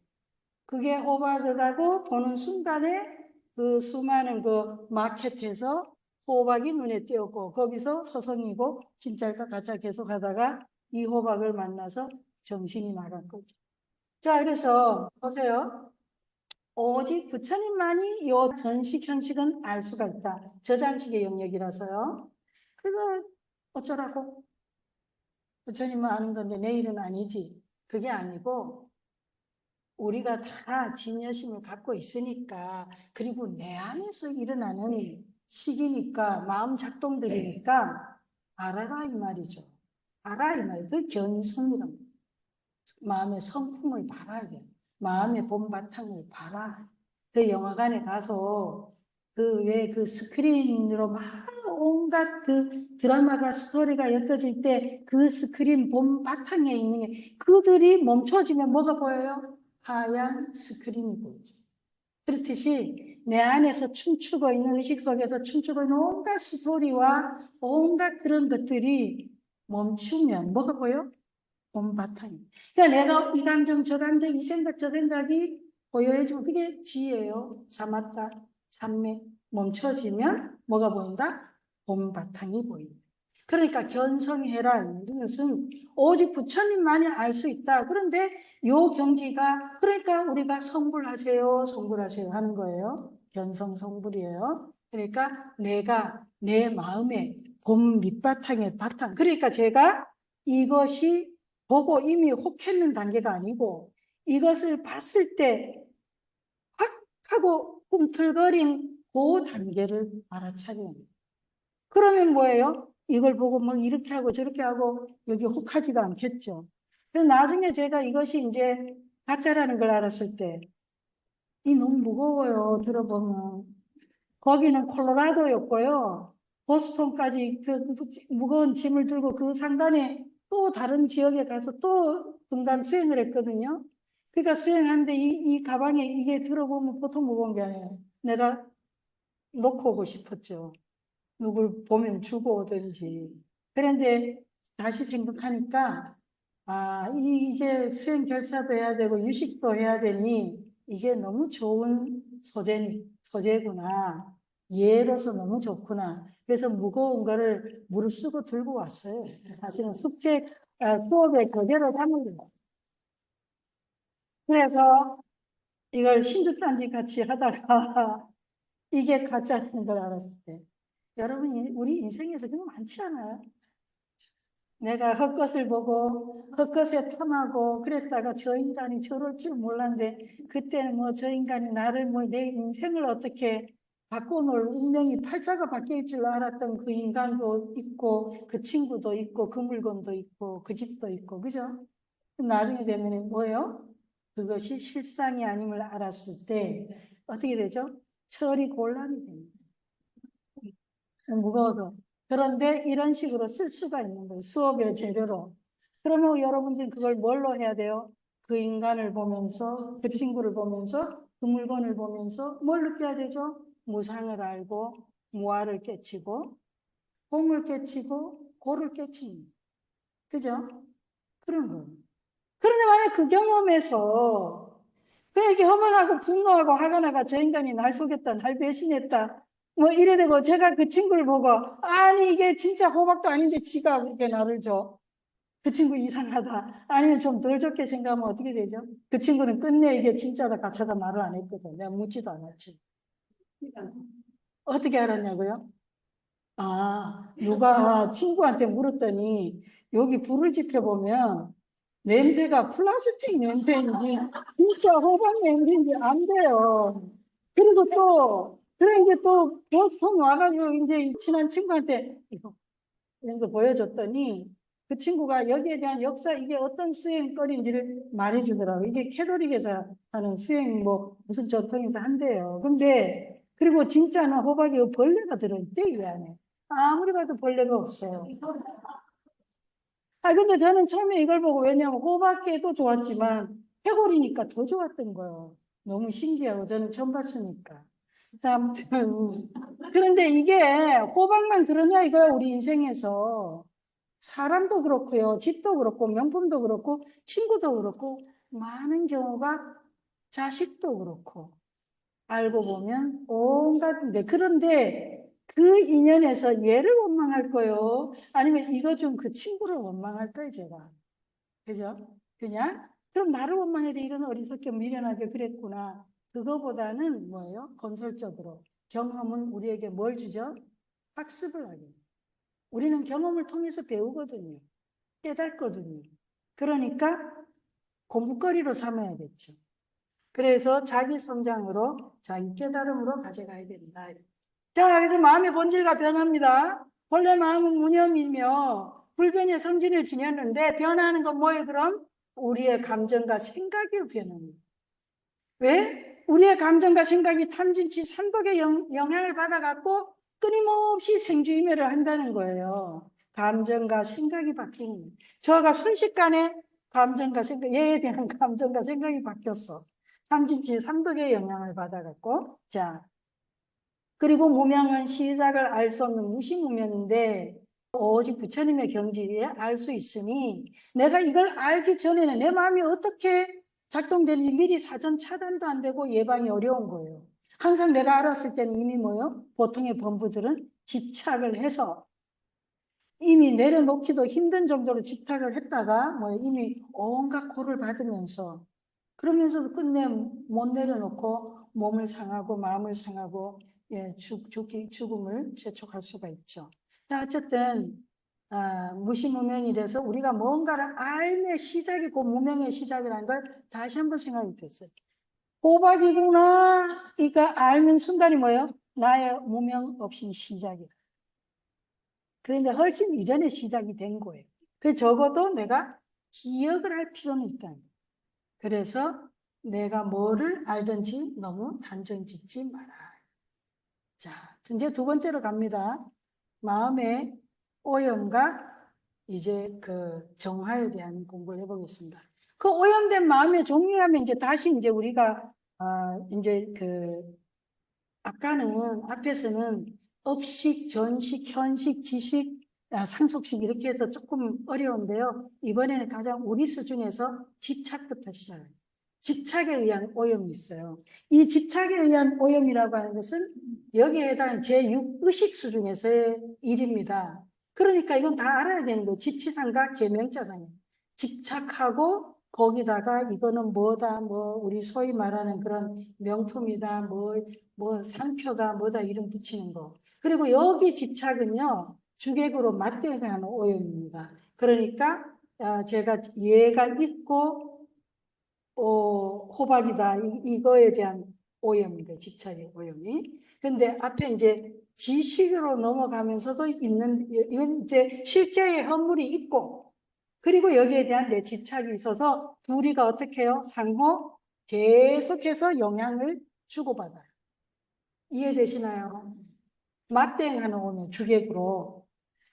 그게 호박이라고 보는 순간에 그 수많은 그 마켓에서 호박이 눈에 띄었고 거기서 서성이고 진짜일까 가짜 계속 하다가 이 호박을 만나서 정신이 나간 거죠. 자, 그래서 보세요. 오직 부처님만이 이 전식, 현식은 알 수가 있다. 저장식의 영역이라서요. 그걸 어쩌라고? 부처님은 아는 건데 내일은 아니지. 그게 아니고 우리가 다 진여심을 갖고 있으니까 그리고 내 안에서 일어나는 식이니까 마음 작동들이니까 알아라 이 말이죠. 알아 이 말이죠. 그 견성이란 마음의 성품을 봐야 돼. 마음의 본바탕을 봐라. 그 영화관에 가서 그 왜 그 스크린으로 막 온갖 그 드라마가 스토리가 엮여질 때 그 스크린 본바탕에 있는 게 그들이 멈춰지면 뭐가 보여요? 하얀 스크린이 보이죠. 그렇듯이 내 안에서 춤추고 있는 의식 속에서 춤추고 있는 온갖 스토리와 온갖 그런 것들이 멈추면 뭐가 보여? 봄바탕이. 그러니까 내가 이 감정, 저 감정, 이 생각, 저 생각이 보여야지만 그게 지혜요. 사마타, 삼매. 멈춰지면 뭐가 보인다? 봄바탕이 보인다. 그러니까 견성해라. 이것은 오직 부처님만이 알 수 있다. 그런데 요 경지가 그러니까 우리가 성불하세요, 성불하세요 하는 거예요. 견성 성불이에요. 그러니까 내가 내 마음에 봄 밑바탕의 바탕. 그러니까 제가 이것이 보고 이미 혹했는 단계가 아니고 이것을 봤을 때 확 하고 꿈틀거린 그 단계를 알아차리는. 그러면 뭐예요? 이걸 보고 막 이렇게 하고 저렇게 하고 여기 혹하지가 않겠죠. 그래서 나중에 제가 이것이 이제 가짜라는 걸 알았을 때 이 너무 무거워요. 들어보면. 거기는 콜로라도였고요. 보스턴까지 그 무거운 짐을 들고 그 상단에 또 다른 지역에 가서 또 등반 수행을 했거든요. 그러니까 수행하는데 이 가방에 이게 들어보면 보통 무거운 게 아니에요. 내가 놓고 오고 싶었죠. 누굴 보면 주고 오든지. 그런데 다시 생각하니까, 아, 이게 수행 결사도 해야 되고 유식도 해야 되니 이게 너무 좋은 소재구나. 예로서 너무 좋구나. 그래서 무거운 거를 무릅쓰고 들고 왔어요. 사실은 수업에 그대로 담은 거예요. 그래서 이걸 신주단지 같이 하다가 이게 가짜라는 걸 알았을 때. 여러분, 우리 인생에서 그런 거 많지 않아요? 내가 헛것을 보고 헛것에 탐하고 그랬다가 저 인간이 저럴 줄 몰랐는데 그때는 뭐 저 인간이 나를 뭐 내 인생을 어떻게 바꿔놓을 운명이 팔자가 바뀔 줄 알았던 그 인간도 있고 그 친구도 있고 그 물건도 있고 그 집도 있고 그죠? 나중에 되면 뭐예요? 그것이 실상이 아님을 알았을 때 어떻게 되죠? 철이 곤란이 됩니다. 무거워도. 그런데 이런 식으로 쓸 수가 있는 거예요. 수업의 재료로. 그러면 여러분들이 그걸 뭘로 해야 돼요? 그 인간을 보면서, 그 친구를 보면서, 그 물건을 보면서 뭘 느껴야 되죠? 무상을 알고, 무아를 깨치고, 공을 깨치고, 고를 깨치는. 그죠? 그런 거예요. 그런데 만약 그 경험에서 그에게 허망하고 분노하고 화가 나가 저 인간이 날 속였다, 날 배신했다, 뭐 이래 되고 제가 그 친구를 보고 아니 이게 진짜 호박도 아닌데 지가 그렇게 나를 줘. 그 친구 이상하다. 아니면 좀 덜 좋게 생각하면 어떻게 되죠? 그 친구는 끝내 이게 진짜다 가짜다 말을 안 했거든. 내가 묻지도 않았지. 어떻게 알았냐고요? 아, 누가 친구한테 물었더니 여기 불을 지펴보면 냄새가 플라스틱 냄새인지 진짜 호박 냄새인지 안 돼요. 그리고 또 그래 이제 또 보스턴 와가지고 이제 이 친한 친구한테 이거 이런 거 보여줬더니 그 친구가 여기에 대한 역사 이게 어떤 수행거리인지를 말해주더라고. 이게 캐톨릭에서 하는 수행 뭐 무슨 전통에서 한대요. 근데 그리고 진짜는 호박에 벌레가 들어있대 이 안에. 아무리 봐도 벌레가 없어요. 아, 근데 저는 처음에 이걸 보고, 왜냐면 호박게도 좋았지만, 해골이니까 더 좋았던 거예요. 너무 신기하고, 저는 처음 봤으니까. 아무튼. 그런데 이게 호박만 그러냐, 이거야, 우리 인생에서. 사람도 그렇고요, 집도 그렇고, 명품도 그렇고, 친구도 그렇고, 많은 경우가 자식도 그렇고, 알고 보면 온갖인데, 그런데 그 인연에서 얘를 원망할 거요? 아니면 이거 좀 그 친구를 원망할 거예요, 제가. 그죠? 그냥? 그럼 나를 원망해야 돼. 이건 어리석게 미련하게 그랬구나. 그거보다는 뭐예요? 건설적으로. 경험은 우리에게 뭘 주죠? 학습을 하게. 우리는 경험을 통해서 배우거든요. 깨닫거든요. 그러니까 공부거리로 삼아야겠죠. 그래서 자기 성장으로, 자기 깨달음으로 가져가야 된다. 자, 그래서 마음의 본질과 변합니다. 본래 마음은 무념이며 불변의 성질을 지녔는데 변하는 건 뭐예요, 그럼? 우리의 감정과 생각이 변합니다. 왜? 우리의 감정과 생각이 탐진치 삼독의 영향을 받아갖고 끊임없이 생주이멸을 한다는 거예요. 감정과 생각이 바뀌는 거예요. 저가 순식간에 감정과 생각, 얘에 대한 감정과 생각이 바뀌었어. 삼진치 삼덕의 영향을 받아갖고, 자, 그리고 무명은 시작을 알 수 없는 무시무명인데, 오직 부처님의 경지에 알 수 있으니, 내가 이걸 알기 전에는 내 마음이 어떻게 작동되는지 미리 사전 차단도 안 되고 예방이 어려운 거예요. 항상 내가 알았을 때는 이미 뭐요? 보통의 범부들은 집착을 해서 이미 내려놓기도 힘든 정도로 집착을 했다가 뭐 이미 온갖 고를 받으면서 그러면서도 끝내 못 내려놓고 몸을 상하고 마음을 상하고 예, 죽음을 재촉할 수가 있죠. 자, 어쨌든 무시무명이라서 우리가 뭔가를 알매 시작이 고 무명의 시작이라는 걸 다시 한번 생각이 됐어요. 호박이구나 이거 알는 순간이 뭐예요? 나의 무명 없인 시작이야. 그런데 훨씬 이전에 시작이 된 거예요. 그 적어도 내가 기억을 할 필요는 있다. 그래서 내가 뭐를 알든지 너무 단정 짓지 마라. 자, 이제 두 번째로 갑니다. 마음의 오염과 이제 그 정화에 대한 공부를 해보겠습니다. 그 오염된 마음의 종류하면 이제 다시 이제 우리가 이제 그 아까는 앞에서는 업식, 전식, 현식, 지식, 상속식 이렇게 해서 조금 어려운데요. 이번에는 가장 우리 수준에서 집착부터 시작해요. 집착에 의한 오염이 있어요. 이 집착에 의한 오염이라고 하는 것은 여기에 해당하는 제6의식 수준에서의 일입니다. 그러니까 이건 다 알아야 되는 거예요. 지치상과 계명자상이에요. 집착하고 거기다가 이거는 뭐다, 뭐 우리 소위 말하는 그런 명품이다, 뭐 상표다, 뭐다 이름 붙이는 거. 그리고 여기 집착은요 주객으로 맞대가는 오염입니다. 그러니까 제가 얘가 있고 호박이다. 이거에 대한 오염인데, 집착의 오염이. 근데 앞에 이제 지식으로 넘어가면서도 있는, 이건 이제 실제의 허물이 있고, 그리고 여기에 대한 내 집착이 있어서 둘이가 어떻게 해요? 상호 계속해서 영향을 주고받아요. 이해되시나요? 맞대응하는 오면 주객으로.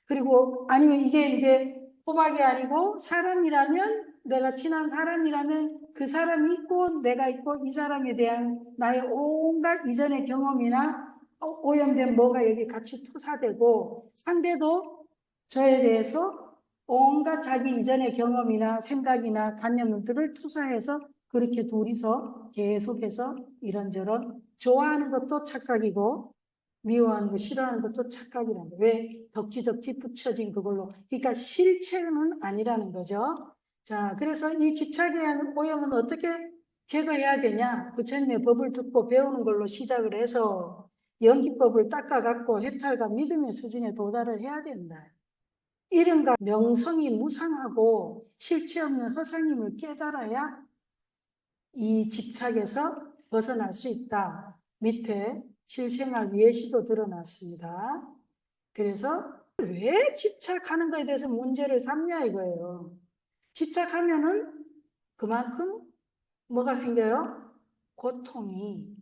그리고 아니면 이게 이제 호박이 아니고 사람이라면 내가 친한 사람이라면 그 사람이 있고 내가 있고 이 사람에 대한 나의 온갖 이전의 경험이나 오염된 뭐가 여기 같이 투사되고 상대도 저에 대해서 온갖 자기 이전의 경험이나 생각이나 관념들을 투사해서 그렇게 둘이서 계속해서 이런저런 좋아하는 것도 착각이고 미워하는 거, 싫어하는 것도 착각이라는 거. 왜? 덕지덕지 붙여진 그걸로. 그러니까 실체는 아니라는 거죠. 자, 그래서 이 집착에 대한 오염은 어떻게 제거해야 되냐? 부처님의 법을 듣고 배우는 걸로 시작을 해서 연기법을 닦아갖고 해탈과 믿음의 수준에 도달을 해야 된다. 이름과 명성이 무상하고 실체 없는 허상임을 깨달아야 이 집착에서 벗어날 수 있다. 밑에 실생활 예시도 드러났습니다. 그래서 왜 집착하는 것에 대해서 문제를 삼냐 이거예요. 집착하면은 그만큼 뭐가 생겨요? 고통이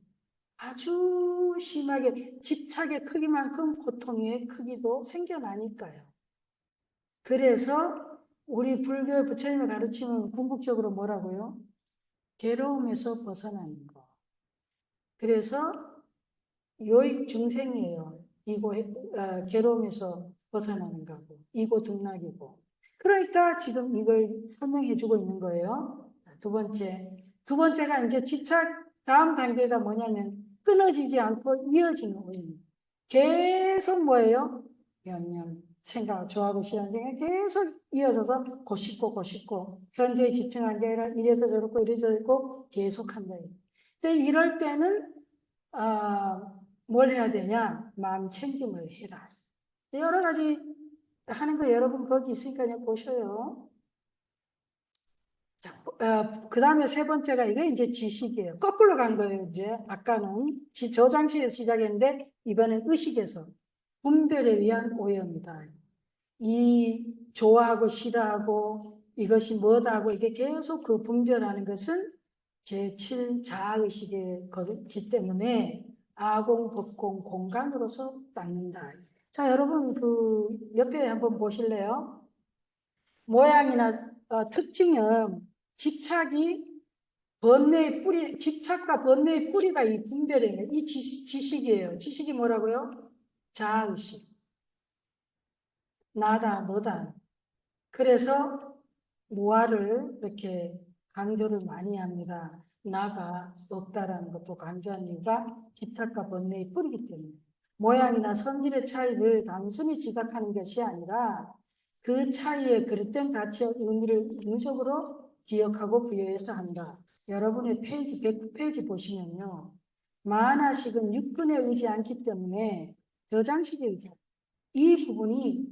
아주 심하게 집착의 크기만큼 고통의 크기도 생겨나니까요. 그래서 우리 불교 부처님의 가르침은 궁극적으로 뭐라고요? 괴로움에서 벗어나는 거. 그래서 요익 중생이에요. 괴로움에서 벗어나는 거고, 이고 등락이고. 그러니까 지금 이걸 설명해 주고 있는 거예요. 두 번째. 두 번째가 이제 집착 다음 단계가 뭐냐면 끊어지지 않고 이어지는 오입니다. 계속 뭐예요? 연념, 생각, 좋아하고 싫어하는 생각이 계속 이어져서 고싶고 현재에 집중한 게 아니라 이래서 저렇고 이래서 저렇고 계속한다. 근데 이럴 때는 뭘 해야 되냐? 마음 챙김을 해라. 여러 가지 하는 거 여러분 거기 있으니까 그냥 보셔요. 자, 그 다음에 세 번째가 이게 이제 지식이에요. 거꾸로 간 거예요, 이제. 아까는 저장치에서 시작했는데, 이번엔 의식에서. 분별에 의한 오해입니다. 이 좋아하고 싫어하고 이것이 뭐다 하고 이게 계속 그 분별하는 것은 제7 자아의식의 거기 때문에 아공, 법공, 공간으로서 닦는다. 자, 여러분 그 옆에 한번 보실래요? 모양이나 특징은 집착이 번뇌의 뿌리, 집착과 번뇌의 뿌리가 이 분별이에요. 이 지식이에요. 지식이 뭐라고요? 자아의식. 나다, 너다. 그래서 무아를 이렇게 강조를 많이 합니다. 나가 없다라는 것도 강조한 이유가 집착과 번뇌의 뿌리이기 때문에. 모양이나 성질의 차이를 단순히 지각하는 것이 아니라 그 차이의 그릇된 가치와 의미를 인적으로 기억하고 부여해서 한다. 여러분의 페이지 109페이지 보시면요. 만화식은 육근에 의지 않기 때문에 저장식에 의지. 이 부분이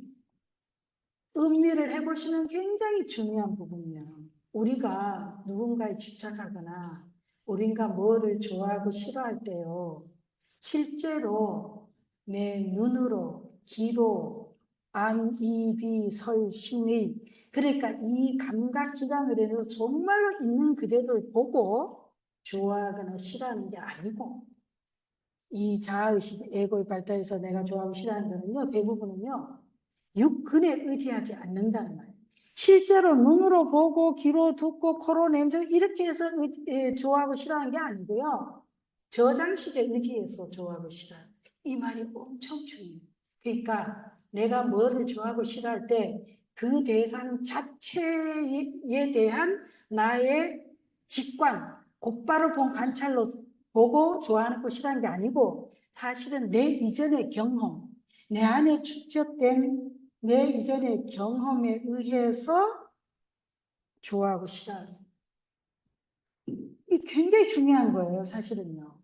음미를 해보시면 굉장히 중요한 부분이에요. 우리가 누군가에 집착하거나 우리가 뭐를 좋아하고 싫어할 때요. 실제로 내 눈으로, 귀로, 안, 이, 비, 설, 심의 그러니까 이 감각기관을 해서 정말로 있는 그대로를 보고 좋아하거나 싫어하는 게 아니고 이 자아의식, 에고의 발달에서 내가 좋아하고 싫어하는 거는요. 대부분은요. 육근에 의지하지 않는다는 말이에요. 실제로 눈으로 보고 귀로 듣고 코로 냄새 이렇게 해서 좋아하고 싫어하는 게 아니고요. 저장식에 의지해서 좋아하고 싫어하는 이 말이 엄청 중요해요. 그러니까 내가 뭐를 좋아하고 싫어할 때 그 대상 자체에 대한 나의 직관, 곧바로 본 관찰로 보고 좋아하는 거 싫어하는 게 아니고 사실은 내 이전의 경험, 내 안에 축적된 내 이전의 경험에 의해서 좋아하고 싫어하는 이 굉장히 중요한 거예요, 사실은요.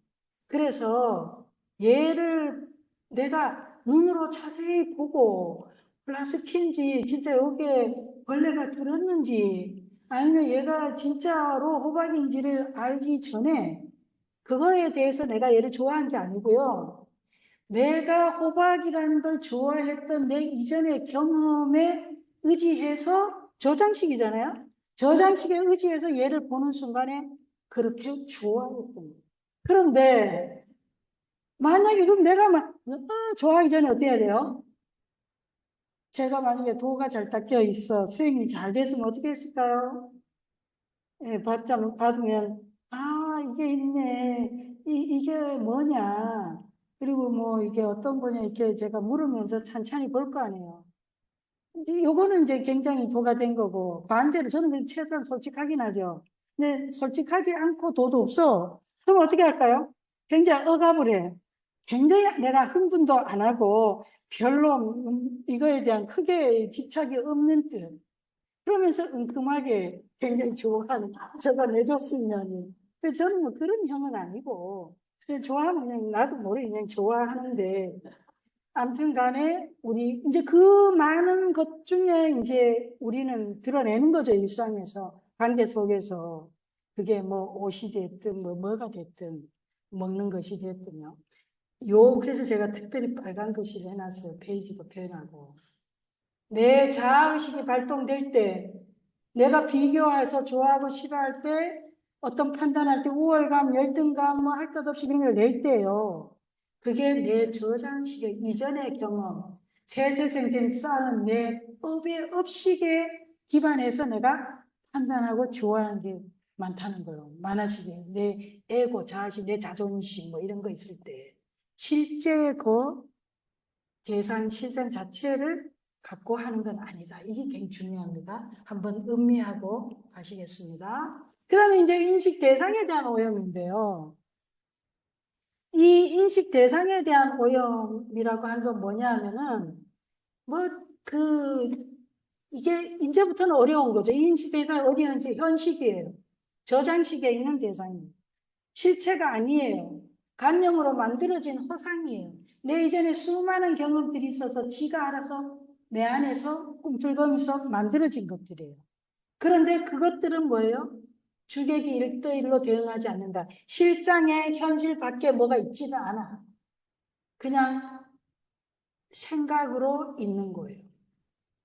그래서 얘를 내가 눈으로 자세히 보고 플라스키인지 진짜 여기에 벌레가 들었는지 아니면 얘가 진짜로 호박인지를 알기 전에 그거에 대해서 내가 얘를 좋아한 게 아니고요. 내가 호박이라는 걸 좋아했던 내 이전의 경험에 의지해서 저장식이잖아요. 저장식에 의지해서 얘를 보는 순간에 그렇게 좋아했던 거예요. 그런데 만약에 그럼 내가 좋아하기 전에 어떻게 해야 돼요? 제가 만약에 도가 잘 닦여 있어 수행이 잘 됐으면 어떻게 했을까요? 예, 받으면 이게 있네. 이게 뭐냐. 그리고 뭐 이게 어떤 거냐 이렇게 제가 물으면서 찬찬히 볼 거 아니에요. 요거는 이제 굉장히 도가 된 거고 반대로 저는 그냥 최소한 솔직하긴 하죠. 근데 솔직하지 않고 도도 없어. 그럼 어떻게 할까요? 굉장히 억압을 해. 굉장히 내가 흥분도 안 하고 별로 이거에 대한 크게 집착이 없는 뜻. 그러면서 은큼하게 굉장히 좋아하는, 저거 내줬으면. 저는 뭐 그런 형은 아니고, 그냥 좋아하면 그냥 나도 모르게 그냥 좋아하는데, 아무튼 간에 우리, 이제 그 많은 것 중에 이제 우리는 드러내는 거죠, 일상에서. 관계 속에서. 그게 뭐 옷이 됐든, 뭐가 됐든, 먹는 것이 됐든요. 그래서 제가 특별히 빨간 글씨를 해놨어요. 페이지도 표현하고. 내 자아의식이 발동될 때, 내가 비교해서 좋아하고 싫어할 때, 어떤 판단할 때 우월감, 열등감, 뭐 할 것 없이 그런 걸 낼 때요. 그게 내 저장식의 이전의 경험, 세세생생 쌓은 내 업의 업식에 기반해서 내가 판단하고 좋아하는 게 많다는 거예요. 많아지게. 내 에고, 자아식, 내 자존심, 뭐 이런 거 있을 때. 실제 그 대상, 실생 자체를 갖고 하는 건 아니다. 이게 굉장히 중요합니다. 한번 음미하고 가시겠습니다. 그 다음에 이제 인식 대상에 대한 오염인데요. 이 인식 대상에 대한 오염이라고 하는 건 뭐냐 하면은, 이게 이제부터는 어려운 거죠. 이 인식 대상이 어디였는지 현식이에요. 저장식에 있는 대상입니다. 실체가 아니에요. 관념으로 만들어진 허상이에요. 내 이전에 수많은 경험들이 있어서 지가 알아서 내 안에서 꿈틀거면서 만들어진 것들이에요. 그런데 그것들은 뭐예요? 주객이 일대일로 대응하지 않는다. 실상의 현실 밖에 뭐가 있지는 않아. 그냥 생각으로 있는 거예요.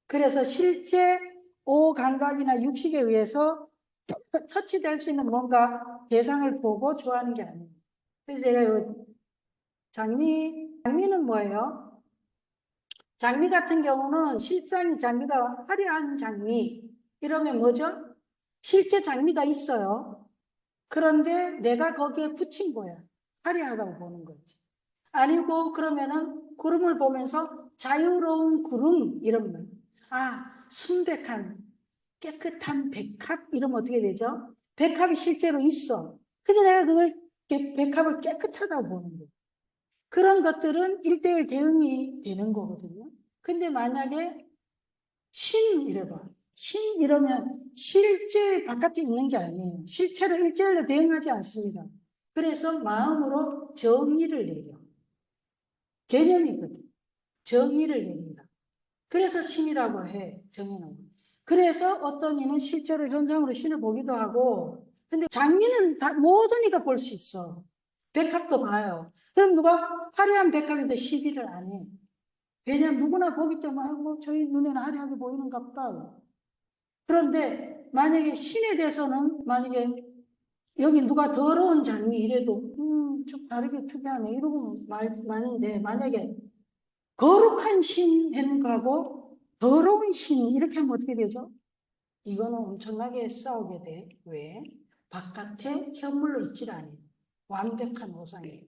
그래서 실제 오감각이나 육식에 의해서 터치될 수 있는 뭔가 대상을 보고 좋아하는 게 아니에요. 그래서 제가 장미는 뭐예요? 장미 같은 경우는 실상 장미가 화려한 장미 이러면 뭐죠? 실제 장미가 있어요. 그런데 내가 거기에 붙인 거야. 화려하다고 보는 거지. 아니고 그러면은 구름을 보면서 자유로운 구름 이러면 순백한 깨끗한 백합 이러면 어떻게 되죠? 백합이 실제로 있어. 근데 내가 그걸 백합을 깨끗하다고 보는 거야. 그런 것들은 일대일 대응이 되는 거거든요. 근데 만약에 이래봐. 이러면 실제 바깥에 있는 게 아니에요. 실체로 일대일로 대응하지 않습니다. 그래서 마음으로 정의를 내려. 개념이거든. 정의를 내린다. 그래서 신이라고 해, 정의는. 그래서 어떤 이는 실제로 현상으로 신을 보기도 하고, 근데 장미는 다 모든 이가 볼 수 있어. 백합도 봐요. 그럼 누가 화려한 백합인데 시비를 안 해. 왜냐면 누구나 보기 때문에, 저희 눈에는 화려하게 보이는가 보다. 그런데 만약에 신에 대해서는, 만약에 여기 누가 더러운 장미 이래도, 좀 다르게 특이하네. 이러고 많은데, 만약에 거룩한 신 행하고 더러운 신 이렇게 하면 어떻게 되죠? 이거는 엄청나게 싸우게 돼. 왜? 바깥에 현물로 있질 않아요. 완벽한 우상이에요.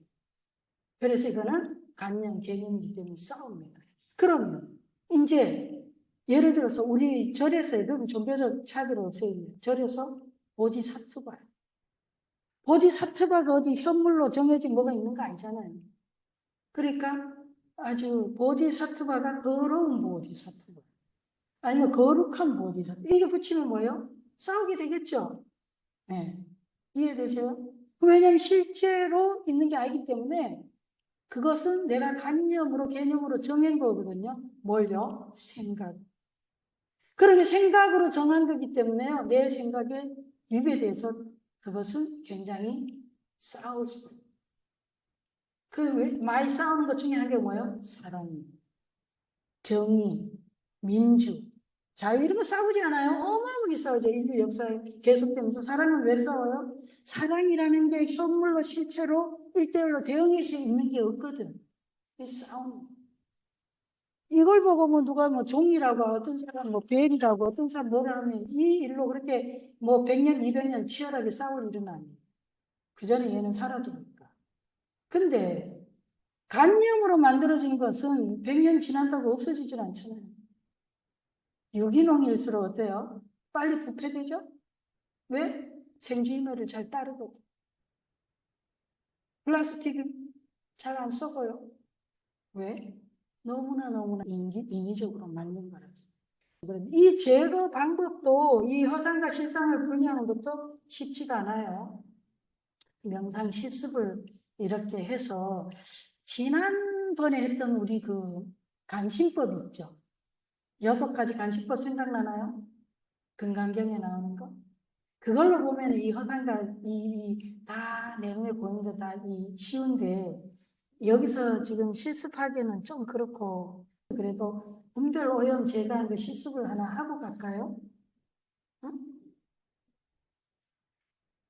그래서 이거는 관념, 개념이기 때문에 싸웁니다. 그러면 이제 예를 들어서 우리 절에서 여러분 종교적 차별 없어요. 절에서 보디사트바. 보디사트바가 어디 현물로 정해진 뭐가 있는 거 아니잖아요. 그러니까 아주 보디사트바가 더러운 보디사트바. 아니면 거룩한 보디사트바. 이게 붙이면 뭐예요? 싸우게 되겠죠? 네. 이해되세요? 왜냐하면 실제로 있는 게 아니기 때문에 그것은 내가 관념으로, 개념으로 정한 거거든요. 뭘요? 생각. 그렇게 생각으로 정한 거기 때문에요. 내 생각에 위배돼서 그것은 굉장히 싸울 수 있어요. 많이 싸우는 것 중에 한 게 뭐예요? 사랑이. 정의, 민주, 자유 이런 거 싸우지 않아요? 어마어마하게 싸우죠. 인류 역사에 계속되면서 사랑은 왜 싸워요? 사랑이라는 게 현물로 실체로 일대일로 대응할 수 있는 게 없거든. 싸우는 이걸 보고 누가 종이라고 어떤 사람 벨이라고 어떤 사람 뭐라 하면 이 일로 그렇게 100년, 200년 치열하게 싸울 일은 아니에요. 그 전에 얘는 사라지니까. 근데 관념으로 만들어진 것은 100년 지난다고 없어지질 않잖아요. 유기농일수록 어때요? 빨리 부패되죠? 왜? 생주임무를 잘 따르거든. 플라스틱은 잘 안 썩어요. 왜? 너무나 인위적으로 만든 거라서. 이 제거 방법도 이 허상과 실상을 분리하는 것도 쉽지가 않아요. 명상 실습을 이렇게 해서 지난번에 했던 우리 그 간신법 있죠? 6가지 간신법 생각나나요? 금강경에 나오는 거? 그걸로 보면 이 허상과 다 내용을 보는 거 다 쉬운데 여기서 지금 실습하기는 좀 그렇고 그래도 분별 오염 제거하는 거 실습을 하나 하고 갈까요? 응?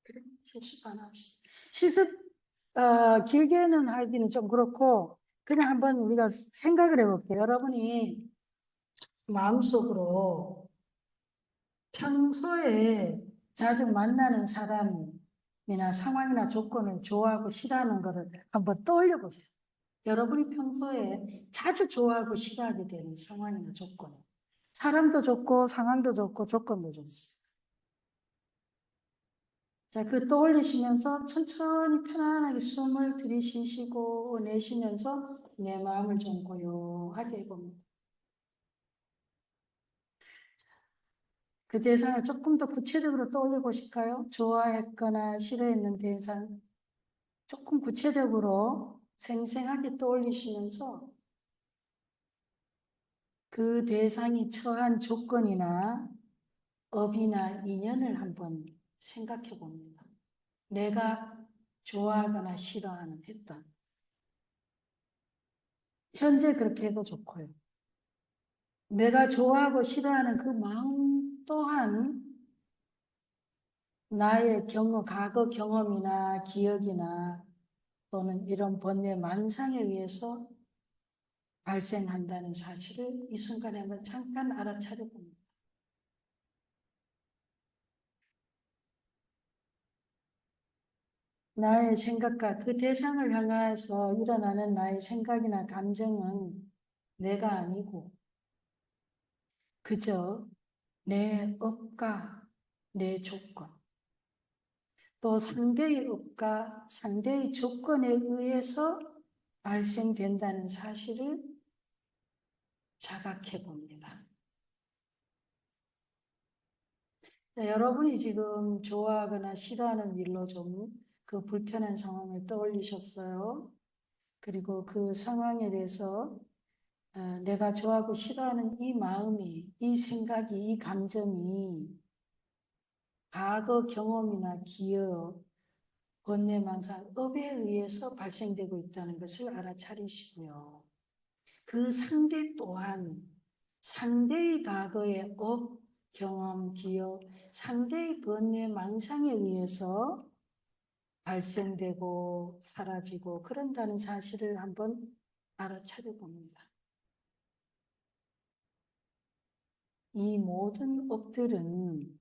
그래, 실습 하나 합시다. 실습 길게는 하기는 좀 그렇고 그냥 한번 우리가 생각을 해볼게요. 여러분이 마음속으로 평소에 자주 만나는 사람이나 상황이나 조건을 좋아하고 싫어하는 것을 한번 떠올려 보세요. 여러분이 평소에 자주 좋아하고 싫어하게 되는 상황이나 조건. 사람도 좋고, 상황도 좋고, 조건도 좋고. 자, 그 떠올리시면서 천천히 편안하게 숨을 들이쉬시고 내쉬면서 내 마음을 좀 고요하게 해봅니다. 그 대상을 조금 더 구체적으로 떠올려 보실까요? 좋아했거나 싫어했는 대상. 조금 구체적으로 생생하게 떠올리시면서 그 대상이 처한 조건이나 업이나 인연을 한번 생각해 봅니다. 내가 좋아하거나 싫어하는 했던. 현재 그렇게 해도 좋고요. 내가 좋아하고 싫어하는 그 마음 또한 나의 과거 경험이나 기억이나 또는 이런 번뇌 만상에 의해서 발생한다는 사실을 이 순간에 한번 잠깐 알아차려 봅니다. 자, 나의 생각과 그 대상을 향해서 일어나는 나의 생각이나 감정은 내가 아니고 그저 내 업과 내 조건, 또 상대의 업과 상대의 조건에 의해서 발생된다는 사실을 자각해 봅니다. 여러분이 지금 좋아하거나 싫어하는 일로 좀 그 불편한 상황을 떠올리셨어요. 그리고 그 상황에 대해서 내가 좋아하고 싫어하는 이 마음이, 이 생각이, 이 감정이 과거 경험이나 기억, 번뇌망상, 업에 의해서 발생되고 있다는 것을 알아차리시고요. 그 상대 또한 상대의 과거의 업, 경험, 기억, 상대의 번뇌망상에 의해서 발생되고 사라지고 그런다는 사실을 한번 알아차려 봅니다. 이 모든 업들은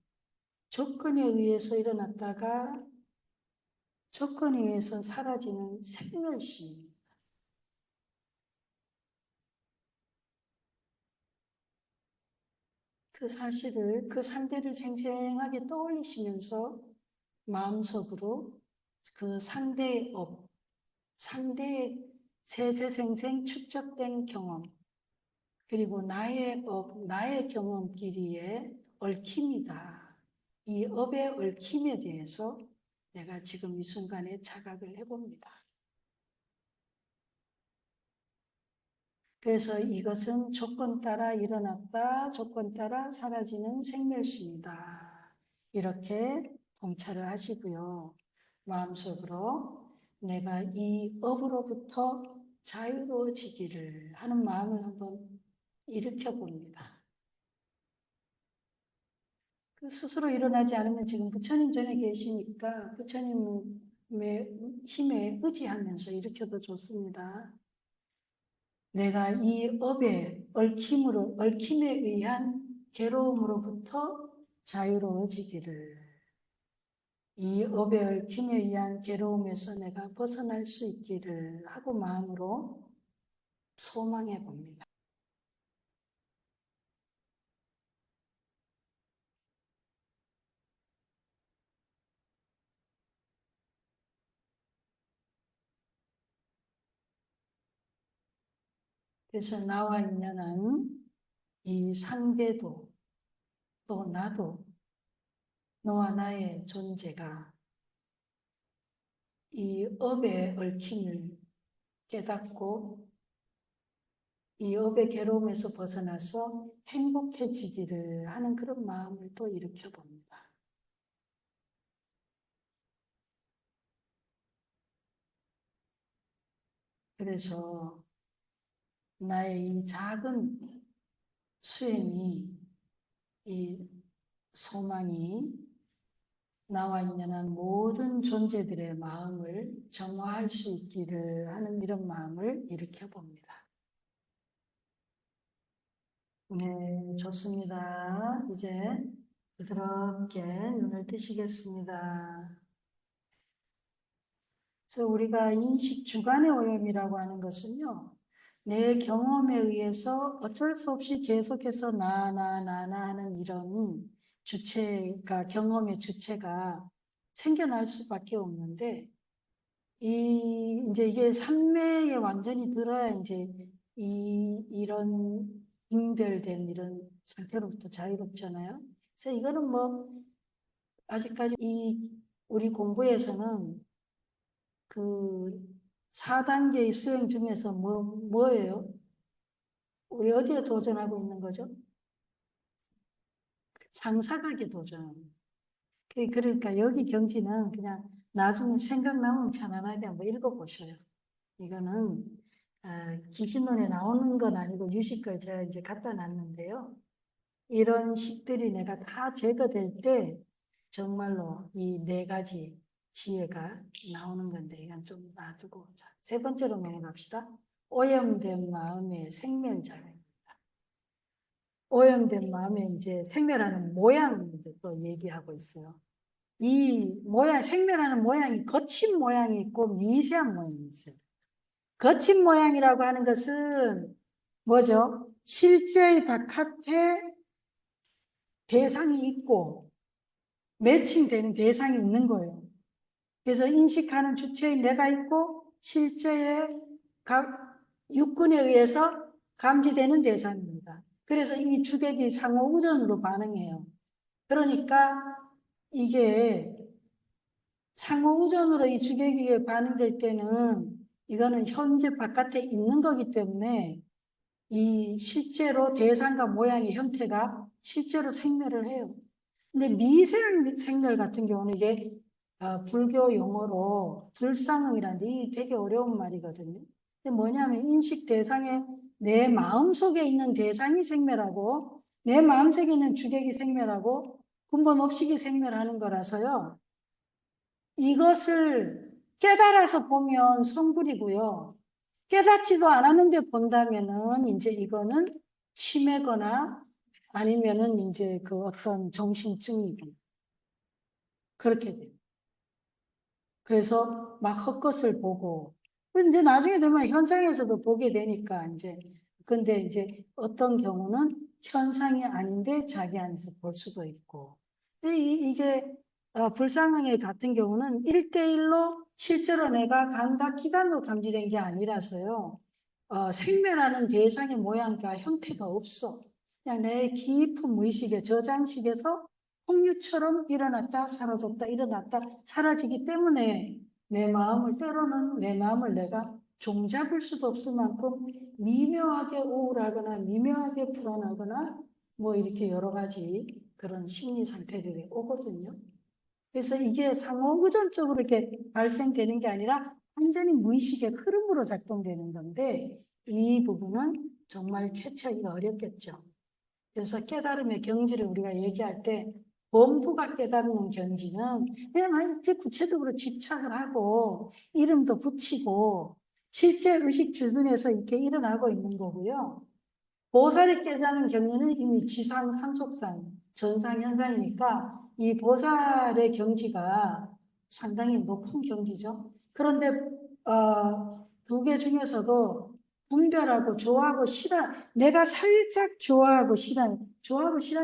조건에 의해서 일어났다가 조건에 의해서 사라지는 생멸시입니다. 그 사실을, 그 상대를 생생하게 떠올리시면서 마음속으로 그 상대의 업, 상대의 세세생생 축적된 경험, 그리고 나의 업, 나의 경험끼리의 얽힘이다. 이 업의 얽힘에 대해서 내가 지금 이 순간에 자각을 해봅니다. 그래서 이것은 조건 따라 일어났다, 조건 따라 사라지는 생멸시이다. 이렇게 통찰을 하시고요. 마음속으로 내가 이 업으로부터 자유로워지기를 하는 마음을 한번 일으켜 봅니다. 그 스스로 일어나지 않으면 지금 부처님 전에 계시니까 부처님의 힘에 의지하면서 일으켜도 좋습니다. 내가 이 업의 얽힘에 의한 괴로움으로부터 자유로워지기를, 이 업의 얽힘에 의한 괴로움에서 내가 벗어날 수 있기를 하고 마음으로 소망해 봅니다. 그래서 나와 있는 이 상대도 또 나도 너와 나의 존재가 이 업의 얽힘을 깨닫고 이 업의 괴로움에서 벗어나서 행복해지기를 하는 그런 마음을 또 일으켜 봅니다. 그래서 나의 이 작은 수행이, 이 소망이 나와 있는 모든 존재들의 마음을 정화할 수 있기를 하는 이런 마음을 일으켜 봅니다. 네, 좋습니다. 이제 부드럽게 눈을 뜨시겠습니다. 그래서 우리가 인식 주관의 오염이라고 하는 것은요, 내 경험에 의해서 어쩔 수 없이 계속해서 나 하는 이런 주체가, 경험의 주체가 생겨날 수밖에 없는데, 이제 이게 삼매에 완전히 들어야 이제 이런 분별된 이런 상태로부터 자유롭잖아요. 그래서 이거는 뭐, 아직까지 우리 공부에서는 그 4단계의 수행 중에서 뭐예요? 우리 어디에 도전하고 있는 거죠? 상사각에 도전. 그러니까 여기 경지는 그냥 나중에 생각나면 편안하게 한번 읽어보셔요. 이거는 기신론에 나오는 건 아니고 유식걸 제가 이제 갖다 놨는데요. 이런 식들이 내가 다 제거될 때 정말로 이 네 가지 지혜가 나오는 건데 이건 좀 놔두고 자, 세 번째로 넘어갑시다. 오염된 마음의 생멸자입니다. 오염된 마음의 이제 생멸하는 모양도 또 얘기하고 있어요. 이 모양, 생멸하는 모양이 거친 모양이 있고 미세한 모양이 있어요. 거친 모양이라고 하는 것은 뭐죠? 실제의 바깥에 대상이 있고 매칭되는 대상이 있는 거예요. 그래서 인식하는 주체의 내가 있고 실제의 육군에 의해서 감지되는 대상입니다. 그래서 이 주객이 상호우전으로 반응해요. 그러니까 이게 상호우전으로 이 주객이 반응될 때는 이거는 현재 바깥에 있는 거기 때문에 이 실제로 대상과 모양의 형태가 실제로 생멸을 해요. 근데 미세한 생멸 같은 경우는 이게 불교 용어로 불상응이라는데 이 되게 어려운 말이거든요. 근데 뭐냐면 인식 대상에 내 마음속에 있는 대상이 생멸하고 내 마음속에 있는 주객이 생멸하고 근본 없이기 생멸하는 거라서요. 이것을 깨달아서 보면 성불이고요. 깨닫지도 않았는데 본다면은 이제 이거는 치매거나 아니면은 이제 그 어떤 정신증이고 그렇게 돼요. 그래서 막 헛것을 보고 이제 나중에 되면 현상에서도 보게 되니까 이제 근데 이제 어떤 경우는 현상이 아닌데 자기 안에서 볼 수도 있고 이게 불상응애 같은 경우는 1대1로 실제로 내가 감각 기관으로 감지된 게 아니라서요. 생멸하는 대상의 모양과 형태가 없어. 그냥 내 깊은 무의식의 저장식에서 홍유처럼 일어났다 사라졌다 일어났다 사라지기 때문에 내 마음을 때로는 내 마음을 내가 종잡을 수도 없을 만큼 미묘하게 우울하거나 미묘하게 불안하거나 뭐 이렇게 여러 가지 그런 심리 상태들이 오거든요. 그래서 이게 상호의존적으로 이렇게 발생되는 게 아니라 완전히 무의식의 흐름으로 작동되는 건데 이 부분은 정말 캐치하기가 어렵겠죠. 그래서 깨달음의 경지를 우리가 얘기할 때 범부가 깨달는 경지는 그냥 이제 구체적으로 집착을 하고 이름도 붙이고 실제 의식 주변에서 이렇게 일어나고 있는 거고요. 보살이 깨닫는 경지는 이미 지상, 상속상, 전상, 현상이니까 이 보살의 경지가 상당히 높은 경지죠. 그런데 두 개 중에서도 분별하고 좋아하고 싫어, 내가 살짝 좋아하고 싫어하는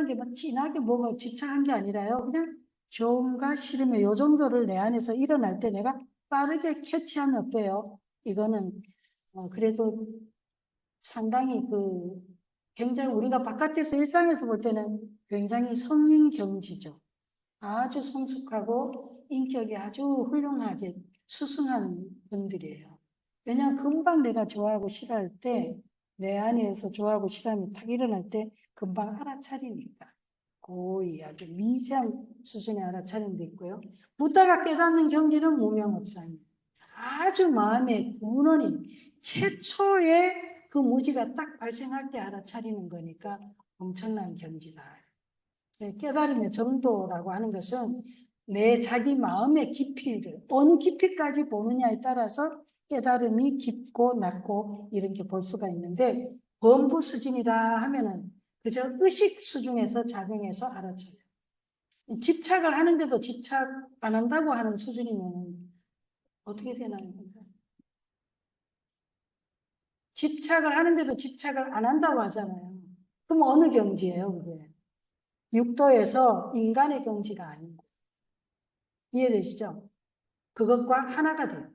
게 막 진하게 뭐가 집착한 게 아니라요. 그냥 좋은가 싫으면 요 정도를 내 안에서 일어날 때 내가 빠르게 캐치하면 어때요? 이거는 그래도 상당히 굉장히 우리가 바깥에서 일상에서 볼 때는 굉장히 성인 경지죠. 아주 성숙하고 인격이 아주 훌륭하게 수승한 분들이에요. 왜냐하면 금방 내가 좋아하고 싫어할 때 내 안에서 좋아하고 싫어함이 탁 일어날 때 금방 알아차리니까. 고이 아주 미세한 수준의 알아차림 도 있고요. 부다가 깨닫는 경지는 무명업상이에요. 아주 마음의 근원이 최초의 그 무지가 딱 발생할 때 알아차리는 거니까 엄청난 경지다. 깨달음의 정도라고 하는 것은 내 자기 마음의 깊이를 어느 깊이까지 보느냐에 따라서 깨달음이 깊고 낮고 이렇게 볼 수가 있는데 범부 수준이라 하면은 그저 의식 수준에서 작용해서 알아차려요. 집착을 하는데도 집착 안 한다고 하는 수준이면 어떻게 되나요? 집착을 하는데도 집착을 안 한다고 하잖아요. 그럼 어느 경지예요, 그게? 육도에서 인간의 경지가 아닌 거예요. 이해되시죠? 그것과 하나가 돼요.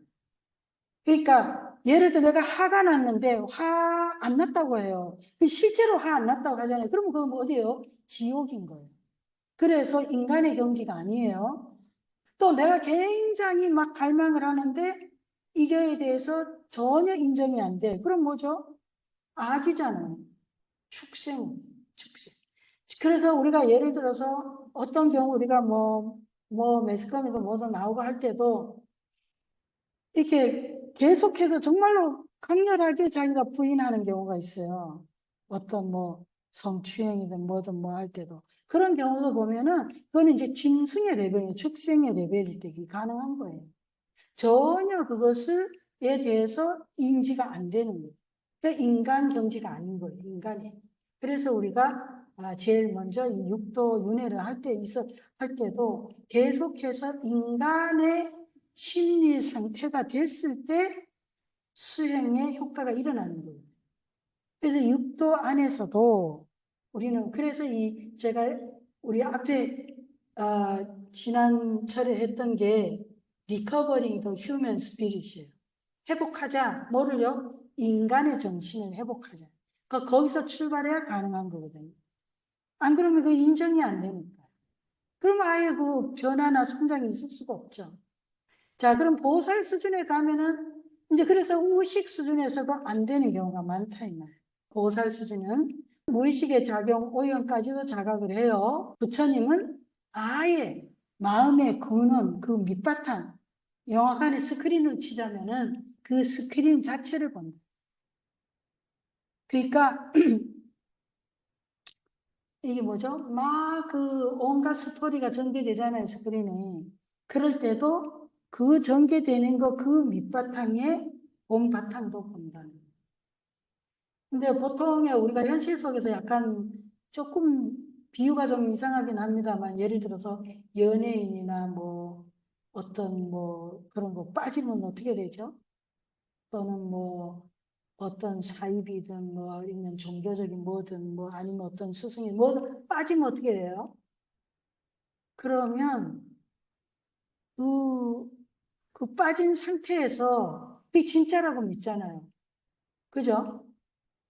그러니까 예를 들어 내가 화가 났는데 화 안 났다고 해요. 실제로 화 안 났다고 하잖아요. 그럼 그건 어디예요? 지옥인 거예요. 그래서 인간의 경지가 아니에요. 또 내가 굉장히 막 갈망을 하는데 이거에 대해서 전혀 인정이 안 돼. 그럼 뭐죠? 악이잖아요. 축생. 그래서 우리가 예를 들어서 어떤 경우 우리가 매스컴에서 뭐도 나오고 할 때도 이렇게 계속해서 정말로 강렬하게 자기가 부인하는 경우가 있어요. 어떤 성추행이든 뭐든 뭐 할 때도. 그런 경우도 보면은 그거는 이제 짐승의 레벨이에요. 축생의 레벨일 때 가능한 거예요. 전혀 그것을에 대해서 인지가 안 되는 거예요. 그러니까 인간 경지가 아닌 거예요. 인간이. 그래서 우리가 제일 먼저 이 육도 윤회를 할 때도 계속해서 인간의 심리 상태가 됐을 때 수행의 효과가 일어나는 거예요. 그래서 육도 안에서도 우리는 그래서 제가 우리 앞에 지난 철에 했던 게 Recovering the Human Spirit이에요. 회복하자. 뭐를요? 인간의 정신을 회복하자. 그러니까 거기서 출발해야 가능한 거거든요. 안 그러면 그 인정이 안 되니까. 그럼 아예 그 변화나 성장이 있을 수가 없죠. 자, 그럼 보살 수준에 가면은 이제 그래서 의식 수준에서도 안 되는 경우가 많다 이 말이에요. 보살 수준은 무의식의 작용, 오염까지도 자각을 해요. 부처님은 아예 마음의 근원, 그 밑바탕, 영화관에 스크린을 치자면은 그 스크린 자체를 본다. 그러니까 이게 뭐죠? 막 그 온갖 스토리가 전개되잖아요, 스크린에. 그럴 때도 그 전개되는 거 그 밑바탕에 본바탕도 본다는 거예요. 근데 보통의 우리가 현실 속에서 약간 조금 비유가 좀 이상하긴 합니다만 예를 들어서 연예인이나 뭐 어떤 뭐 그런 거 빠지면 어떻게 되죠? 또는 뭐 어떤 사입이든 뭐 아니면 종교적인 뭐든 뭐 아니면 어떤 스승이 뭐 빠지면 어떻게 돼요? 그러면 그, 그 빠진 상태에서 그게 진짜라고 믿잖아요. 그죠?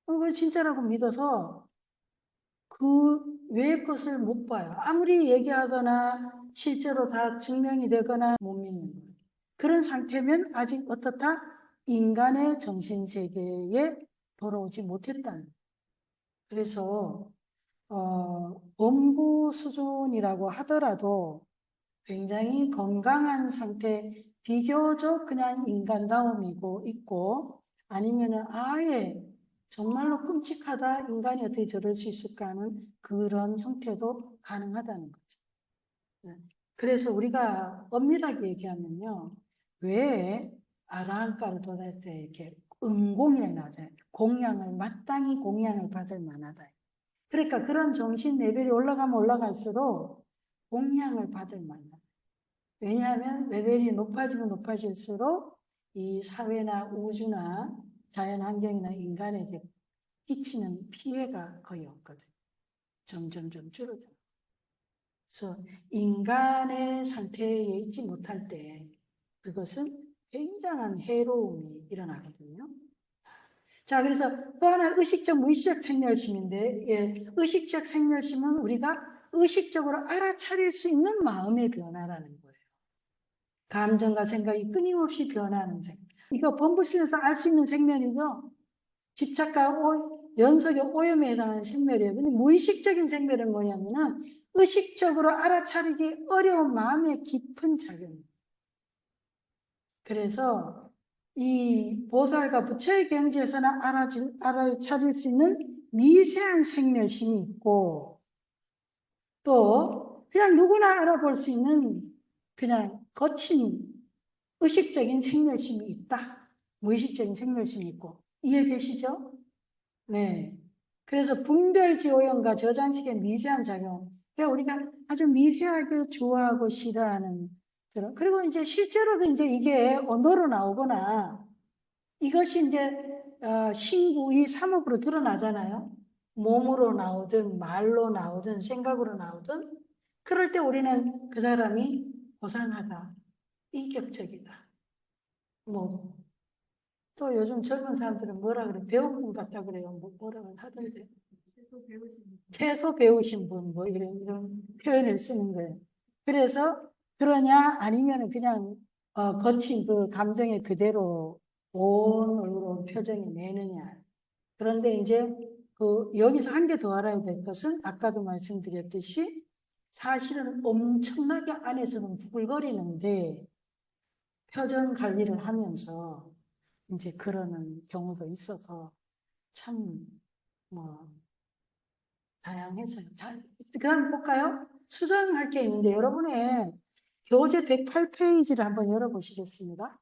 그 진짜라고 믿어서 그 외의 것을 못 봐요. 아무리 얘기하거나 실제로 다 증명이 되거나 못 믿는 거예요. 그런 상태면 아직 어떻다? 인간의 정신세계에 돌아오지 못했다는 거예요. 그래서 본부 수준이라고 하더라도 굉장히 건강한 상태, 비교적 그냥 인간다움이고 있고 아니면은 아예 정말로 끔찍하다, 인간이 어떻게 저럴 수 있을까 하는 그런 형태도 가능하다는 거죠. 네. 그래서 우리가 엄밀하게 얘기하면요. 왜 아라한가를 도달했을 때 이렇게 응공이라고 나오잖아요. 마땅히 공양을 받을 만하다. 그러니까 그런 정신 레벨이 올라가면 올라갈수록 공양을 받을 만하다. 왜냐하면 레벨이 높아지면 높아질수록 이 사회나 우주나 자연 환경이나 인간에게 끼치는 피해가 거의 없거든요. 점점점 줄어들어요. 그래서 인간의 상태에 있지 못할 때 그것은 굉장한 해로움이 일어나거든요. 자, 그래서 또 하나 의식적, 무의식적 생멸심인데, 예, 의식적 생멸심은 우리가 의식적으로 알아차릴 수 있는 마음의 변화라는 거예요. 감정과 생각이 끊임없이 변하는 생각. 이거 범부실에서 알 수 있는 생멸이죠. 집착과 연속의 오염에 해당하는 생멸이에요. 근데 무의식적인 생멸은 뭐냐면은 의식적으로 알아차리기 어려운 마음의 깊은 작용입니다. 그래서 이 보살과 부처의 경지에서는 알아차릴 수 있는 미세한 생멸심이 있고 또 그냥 누구나 알아볼 수 있는 그냥 거친 의식적인 생멸심이 있다. 무의식적인 생멸심이 있고 이해되시죠? 네. 그래서 분별지 오염과 저장식의 미세한 작용. 그러니까 우리가 아주 미세하게 좋아하고 싫어하는 그런. 그리고 이제 실제로도 이제 이게 언어로 나오거나 이것이 이제 신구 이 삼업으로 드러나잖아요. 몸으로 나오든 말로 나오든 생각으로 나오든 그럴 때 우리는 그 사람이 고상하다, 인격적이다. 뭐 또 요즘 젊은 사람들은 뭐라 그래? 배운 분 같다 그래요. 뭐라고 하던데. 채소 배우신 분, 뭐 이런 표현을 쓰는 거예요. 그래서 그러냐 아니면 그냥 거친 그 감정에 그대로 온 얼굴로 표정이 내느냐. 그런데 이제 그 여기서 한 개 더 알아야 될 것은 아까도 말씀드렸듯이 사실은 엄청나게 안에서는 부글거리는데 표정 관리를 하면서 이제 그러는 경우도 있어서 참 뭐 다양해서요. 자, 그다음 볼까요? 수정할 게 있는데 여러분의 교재 108페이지를 한번 열어보시겠습니다.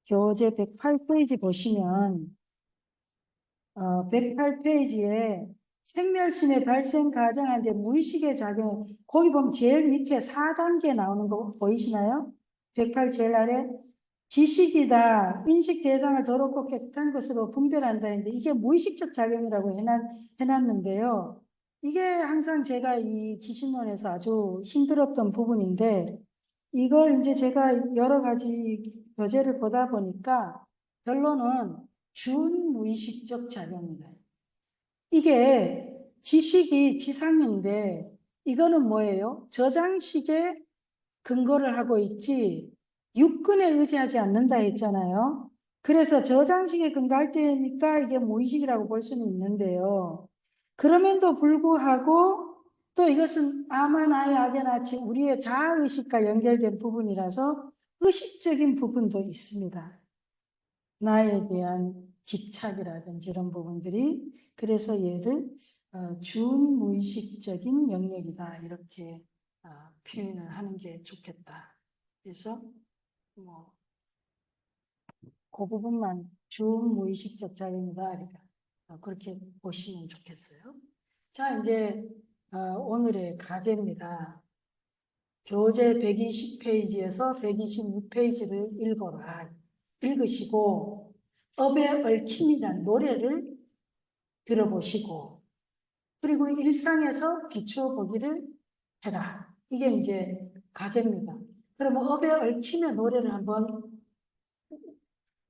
교재 108페이지 보시면 108페이지에 생멸신의 발생 과정한테 무의식의 작용, 거기 보면 제일 밑에 4단계 나오는 거 보이시나요? 108 제일 아래. 지식이다. 인식 대상을 더럽고 깨끗한 것으로 분별한다 했는데 이게 무의식적 작용이라고 해놨는데요. 이게 항상 제가 이 기신론에서 아주 힘들었던 부분인데 이걸 이제 제가 여러 가지 교재를 보다 보니까 결론은 준무의식적 작용이다. 이게 지식이 지상인데 이거는 뭐예요? 저장식에 근거를 하고 있지 육근에 의지하지 않는다 했잖아요. 그래서 저장식에 근거할 때니까 이게 무의식이라고 볼 수는 있는데요. 그럼에도 불구하고 또 이것은 아마 나의 악에나 우리의 자아의식과 연결된 부분이라서 의식적인 부분도 있습니다. 나에 대한 집착이라든지 이런 부분들이 그래서 얘를 준무의식적인 영역이다 이렇게 표현을 하는 게 좋겠다. 그래서 그 부분만 준무의식적 작용이다 그러니까 그렇게 보시면 좋겠어요. 자 이제 오늘의 과제입니다. 교재 120페이지에서 126페이지를 읽으시고 업에 얽힘이란 노래를 들어보시고 그리고 일상에서 비추어 보기를 해라. 이게 이제 과제입니다. 그러면 업에 얽힘의 노래를 한번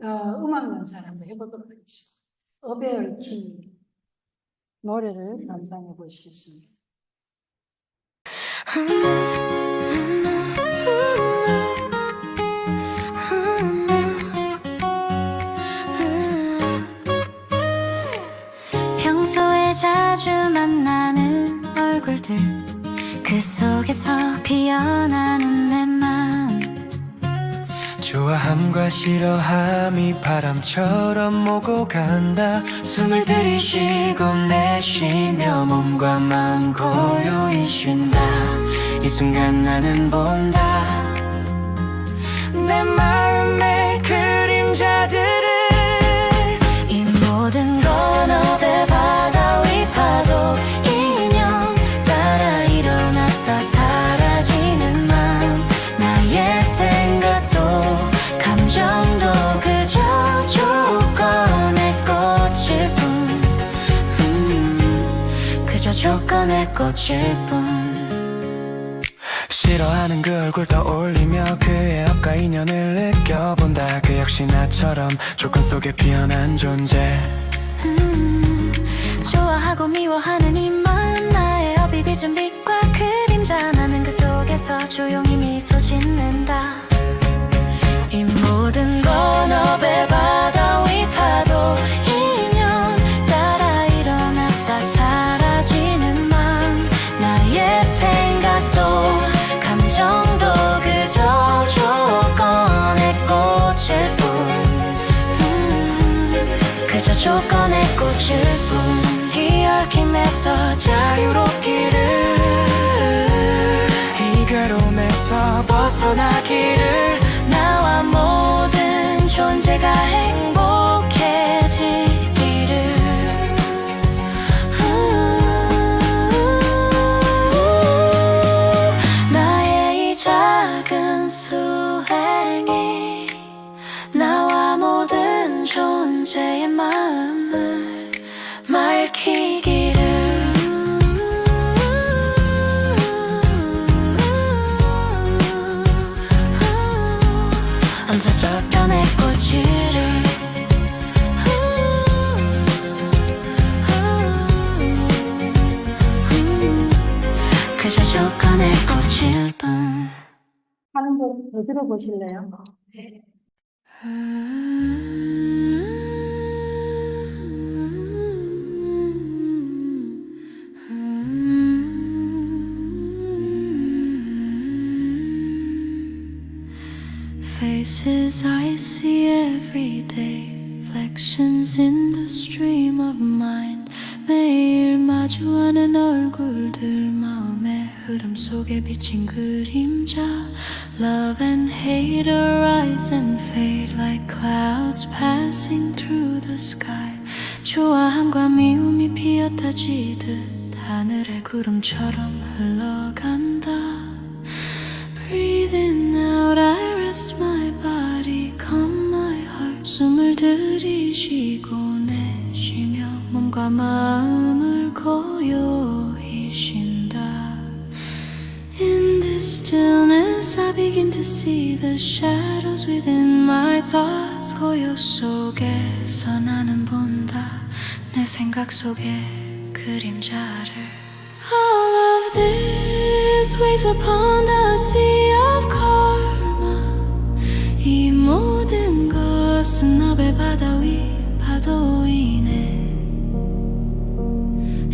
음악 연습을 한번 해보도록 하겠습니다. 업에 얽힘 노래를 감상해 보시겠습니다. 평소에 자주 만나는 얼굴들 그 속에서 피어나는 내 마음 좋아함과 싫어함이 바람처럼 오고 간다. 숨을 들이쉬고 내쉬며 몸과 마음 고요히 쉰다. 이 순간 나는 본다 내 마음의 그림자들을. 이 모든 건 업의 바다 위 파도 인연 따라 일어났다 사라지는 마음 나의 생각도 감정도 그저 조건의 꽃일 뿐 그저 조건의 꽃일 뿐. 싫어하는 그 얼굴 떠올리며 그의 업과 인연을 느껴본다. 그 역시 나처럼 조건 속에 피어난 존재. 좋아하고 미워하는 이 마음 나의 업이 빚은 빛과 그림자 나는 그 속에서 조용히 미소 짓는다. 이 모든 건 업의 바다 위 파도 인연 따라 일어났다 사라지는 마음 나의 생각도 감정도 그저 조건의 꽃일 뿐 그저 조건의 꽃일 뿐. 이 얽힘에서 자유롭기를 이 괴로움에서 벗어나기를 나와 모든 존재가 행복해지기를. 나의 이 작은 수행이 나와 모든 존재의 마음을 밝히기를. 언제 저편의 꽃이를 그저 조건의 꽃일 뿐. 하는 거 더 들어보실래요? Faces I see every day, reflections in the stream of mind. 매일 마주하는 얼굴들 마음의 흐름 속에 비친 그림자. Love and hate arise and fade like clouds passing through the sky. 좋아함과 미움이 피었다 지듯 하늘의 구름처럼 흘러간다. Breathing out, I rest my body, calm my heart. 숨을 들이쉬고 내쉬며 몸과 마음을 고요히 쉰다. In this stillness I begin to see the shadows within my thoughts. 고요 속에서 나는 본다 내 생각 속의 그림자를. All of this weighs upon the sea of karma. 이 모든 것은 너의 바다 위 파도이네.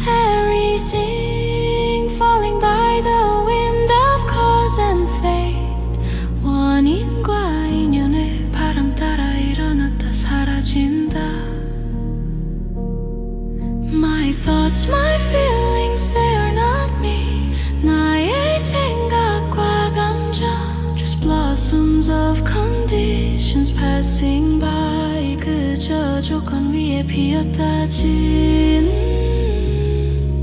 Everything falling by the wind of cause and fate. 원인과 인연의 바람 따라 일어났다 사라진다. My thoughts, my feelings, they are not me. 나의 생각과 감정, just blossoms of conditions passing by. 그저 조건 위에 피었다 진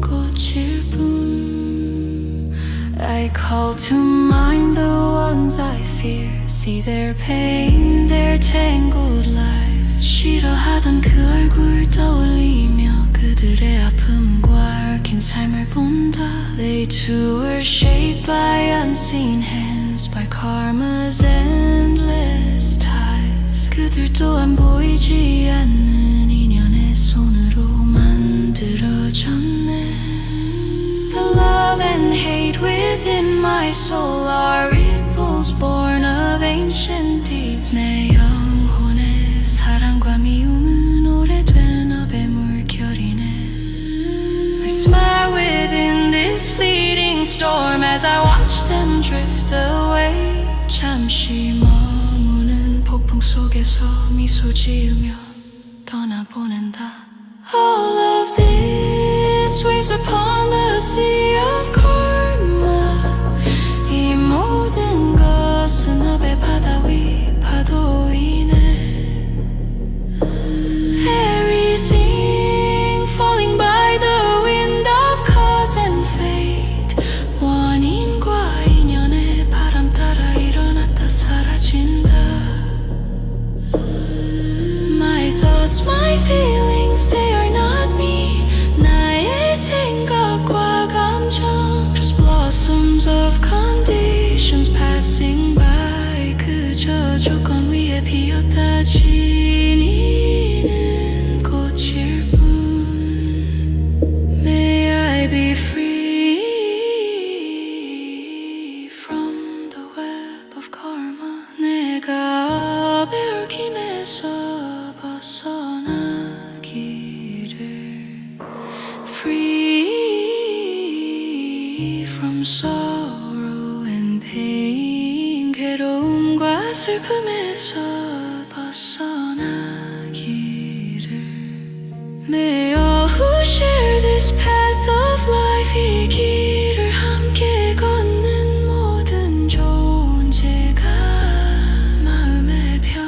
꽃일 뿐. I call to mind the ones I fear. See their pain, their tangled life. 싫어하던 그 얼굴 떠올리며 그들의 아픔과 얽힌 삶을 본다. They too were shaped by unseen hands, by karma's endless ties. 그들 또한 보이지 않는 인연의 손으로 만들어졌네. The love and hate within my soul are ripples born of ancient deeds. 내 영혼의 사랑과 미움은 오래된 업의 물결이네. I smile within this fleeting storm as I watch them drift away. 잠시 머무는 폭풍 속에서 미소 지으며 떠나보낸다. All of this weighs upon the sea of karma. 이 모든 것은 업의 바다 위 파도이네. Everything falling by the wind of cause and fate. 원인과 인연의 바람 따라 일어났다 사라진다. My thoughts, my feelings, they are not me. 나의 생각과 감정, just blossoms of conditions passing by. 그저 조건 위에 피었다 지니는 꽃일 뿐. May I be free from the web of karma. 내가 업의 얽힘에서 벗어나기를. Free from sorrow and pain. 괴로움과 슬픔에서 벗어나기를. May all who share this path of life 이 길을 함께 걷는 모든 존재가 마음의 평화기를.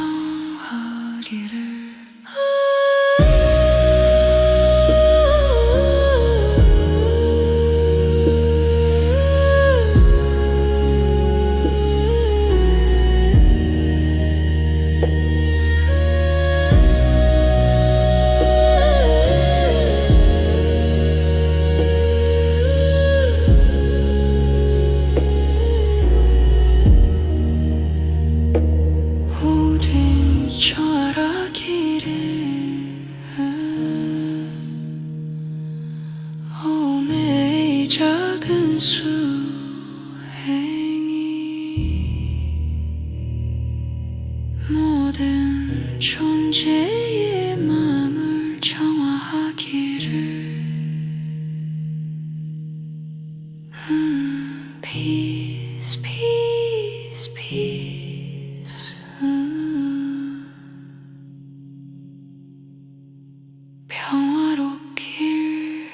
모든 철학기를 오메이 작은 수행이 모든 존재의 마음을 정화하기를. Peace, peace, peace. 평화롭기를.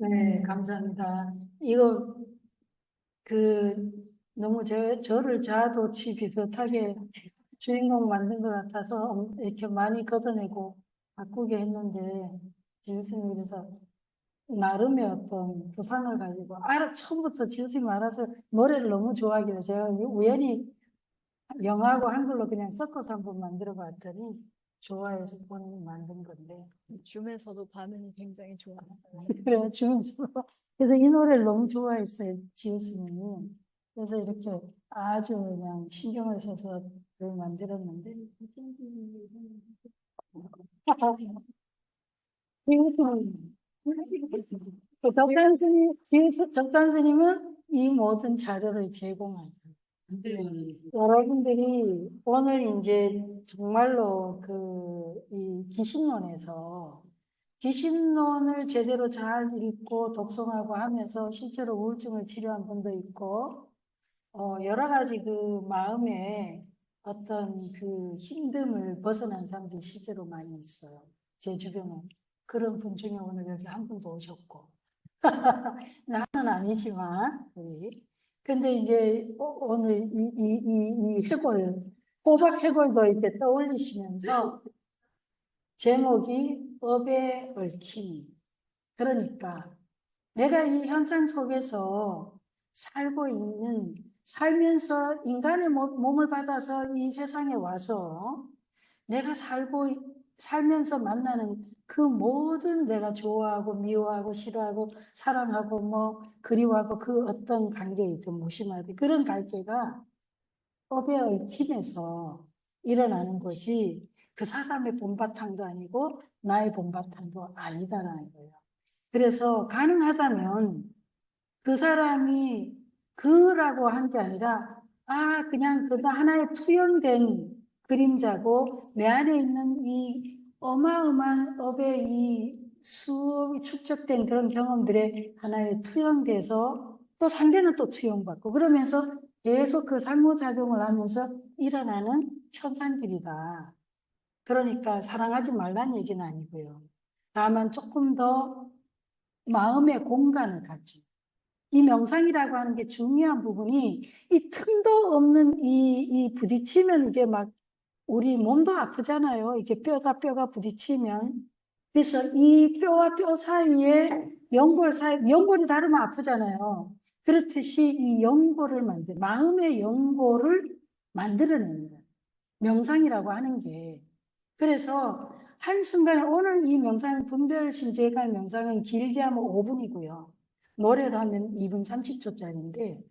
네, 감사합니다. 이거 너무 저를 자아도취 비슷하게 주인공 만든 것 같아서 이렇게 많이 걷어내고 바꾸게 했는데 지우스님이 그래서 나름의 어떤 구상을 가지고 처음부터 지우스님이 알아서 노래를 너무 좋아하길래 제가 우연히 영어하고 한글로 그냥 섞어서 한번 만들어 봤더니 좋아해서 본인이 만든 건데 줌에서도 반응이 굉장히 좋았어요. 그래 주면서 그래서 이 노래를 너무 좋아했어요 지우스님이. 그래서 이렇게 아주 그냥 신경을 써서 그걸 만들었는데 덕단 스님은 이 모든 자료를 제공하죠. 여러분들이 오늘 이제 정말로 이 기신론에서 기신론을 제대로 잘 읽고 독송하고 하면서 실제로 우울증을 치료한 분도 있고, 여러 가지 그 마음에 어떤 그 힘듦을 벗어난 사람들이 실제로 많이 있어요. 제 주변에. 그런 분 중에 오늘 여기 한 분도 오셨고. 나는 아니지만, 우리. 근데 이제 오늘 이 해골, 호박 해골도 이렇게 떠올리시면서 제목이 업에 얽힘. 그러니까 내가 이 현상 속에서 살면서 인간의 몸을 받아서 이 세상에 와서 내가 살면서 만나는 그 모든 내가 좋아하고 미워하고 싫어하고 사랑하고 뭐 그리워하고 그 어떤 관계이든 무심하든 그런 관계가 법에 얽힘에서 일어나는 거지 그 사람의 본바탕도 아니고 나의 본바탕도 아니다라는 거예요. 그래서 가능하다면 그 사람이 그라고 한 게 아니라 그냥 그가 하나의 투영된 그림자고 내 안에 있는 이 어마어마한 업의 이 수업이 축적된 그런 경험들의 하나의 투영돼서 또 상대는 또 투영받고 그러면서 계속 그 상호작용을 하면서 일어나는 현상들이다. 그러니까 사랑하지 말란 얘기는 아니고요. 다만 조금 더 마음의 공간을 갖죠. 이 명상이라고 하는 게 중요한 부분이 이 틈도 없는 이 부딪히면 이게 막 우리 몸도 아프잖아요. 이게 뼈가 부딪히면. 그래서 이 뼈와 뼈 사이에 연골이 닿으면 아프잖아요. 그렇듯이 이 마음의 연골을 만들어내는 거예요. 명상이라고 하는 게. 그래서 한순간에 오늘 이 명상, 분별신제관 명상은 길게 하면 5분이고요. 노래로 하면 2분 30초짜리인데,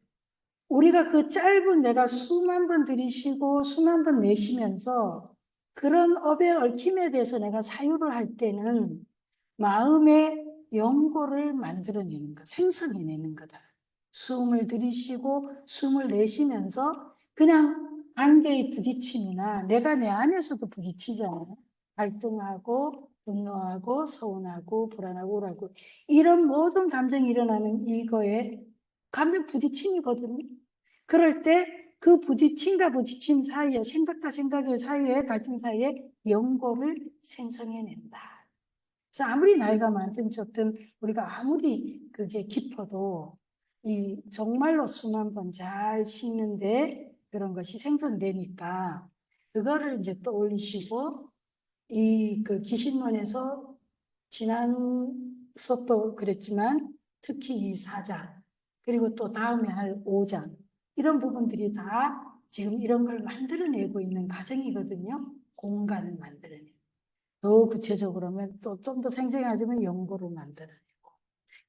우리가 그 짧은 내가 수만 번 들이쉬고 수만 번 내쉬면서 그런 업의 얽힘에 대해서 내가 사유를 할 때는 마음의 연고를 만들어내는 것, 생성해내는 거다. 숨을 들이쉬고 숨을 내쉬면서 그냥 관계의 부딪힘이나 내가 내 안에서도 부딪히잖아요. 갈등하고 분노하고 서운하고 불안하고 우울하고 이런 모든 감정이 일어나는 이거에 감정 부딪힘이거든요. 그럴 때 그 부딪힘과 부딪힘 사이에 생각과 생각의 사이에 갈등 사이에 연고를 생성해낸다. 그래서 아무리 나이가 많든 적든 우리가 아무리 그게 깊어도 이 정말로 숨 한 번 잘 쉬는데 그런 것이 생성되니까 그거를 이제 떠올리시고 이 그 기신론에서 지난 수업도 그랬지만 특히 이 4장 그리고 또 다음에 할 5장 이런 부분들이 다 지금 이런 걸 만들어내고 있는 과정이거든요. 공간을 만들어내고. 더 구체적으로 하면 또 좀 더 생생하지만 연고를 만들어내고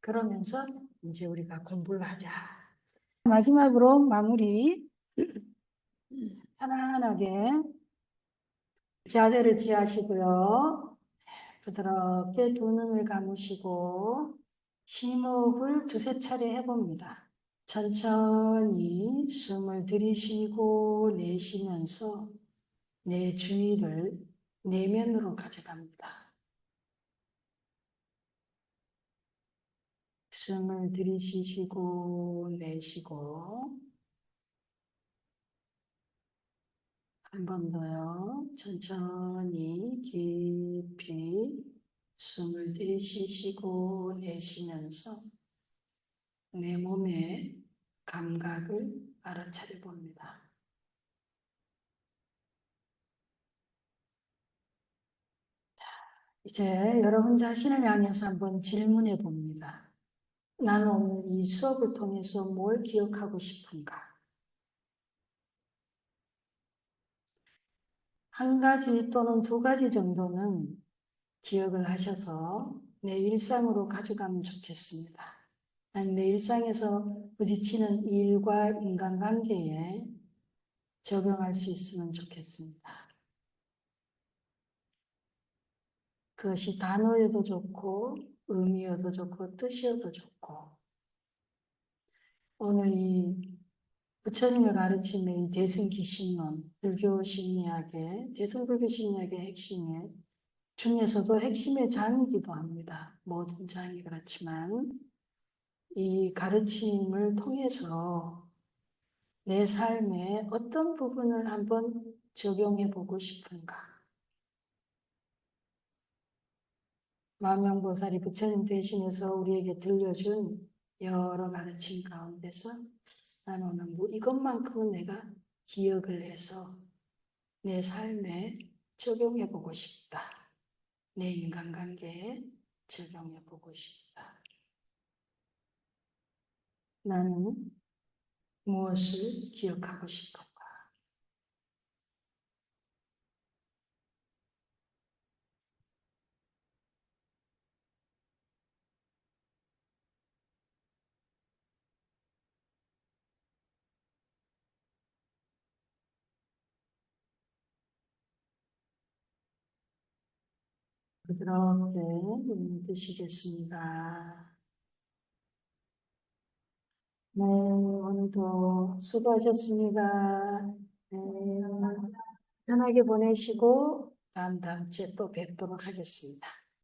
그러면서 이제 우리가 공부를 하자. 마지막으로 마무리 편안하게 자세를 취하시고요. 부드럽게 두 눈을 감으시고 심호흡을 두세 차례 해봅니다. 천천히 숨을 들이쉬고 내쉬면서 내 주의를 내면으로 가져갑니다. 숨을 들이쉬시고 내쉬고 한 번 더요. 천천히 깊이 숨을 들이쉬시고 내쉬면서 내 몸의 감각을 알아차려 봅니다. 이제 여러분 자신을 향해서 한번 질문해 봅니다. 나는 오늘 이 수업을 통해서 뭘 기억하고 싶은가? 한 가지 또는 두 가지 정도는 기억을 하셔서 내 일상으로 가져가면 좋겠습니다. 아니, 내 일상에서 부딪히는 일과 인간관계에 적용할 수 있으면 좋겠습니다. 그것이 단어여도 좋고 의미여도 좋고 뜻이어도 좋고 오늘 이 부처님의 가르침의 이 대승기신론, 불교 심리학의 대승불교 심리학의 핵심에 중에서도 핵심의 장이기도 합니다. 모든 장이 그렇지만 이 가르침을 통해서 내 삶의 어떤 부분을 한번 적용해 보고 싶은가? 마명보살이 부처님 대신해서 우리에게 들려준 여러 가르침 가운데서 나는 오늘 뭐 이것만큼은 내가 기억을 해서 내 삶에 적용해 보고 싶다. 내 인간관계에 적용해 보고 싶다. 나는 무엇을 기억하고 싶은가? 부드럽게 드시겠습니다. 네, 오늘도 수고하셨습니다. 네, 편하게 보내시고 다음 주에 또 뵙도록 하겠습니다.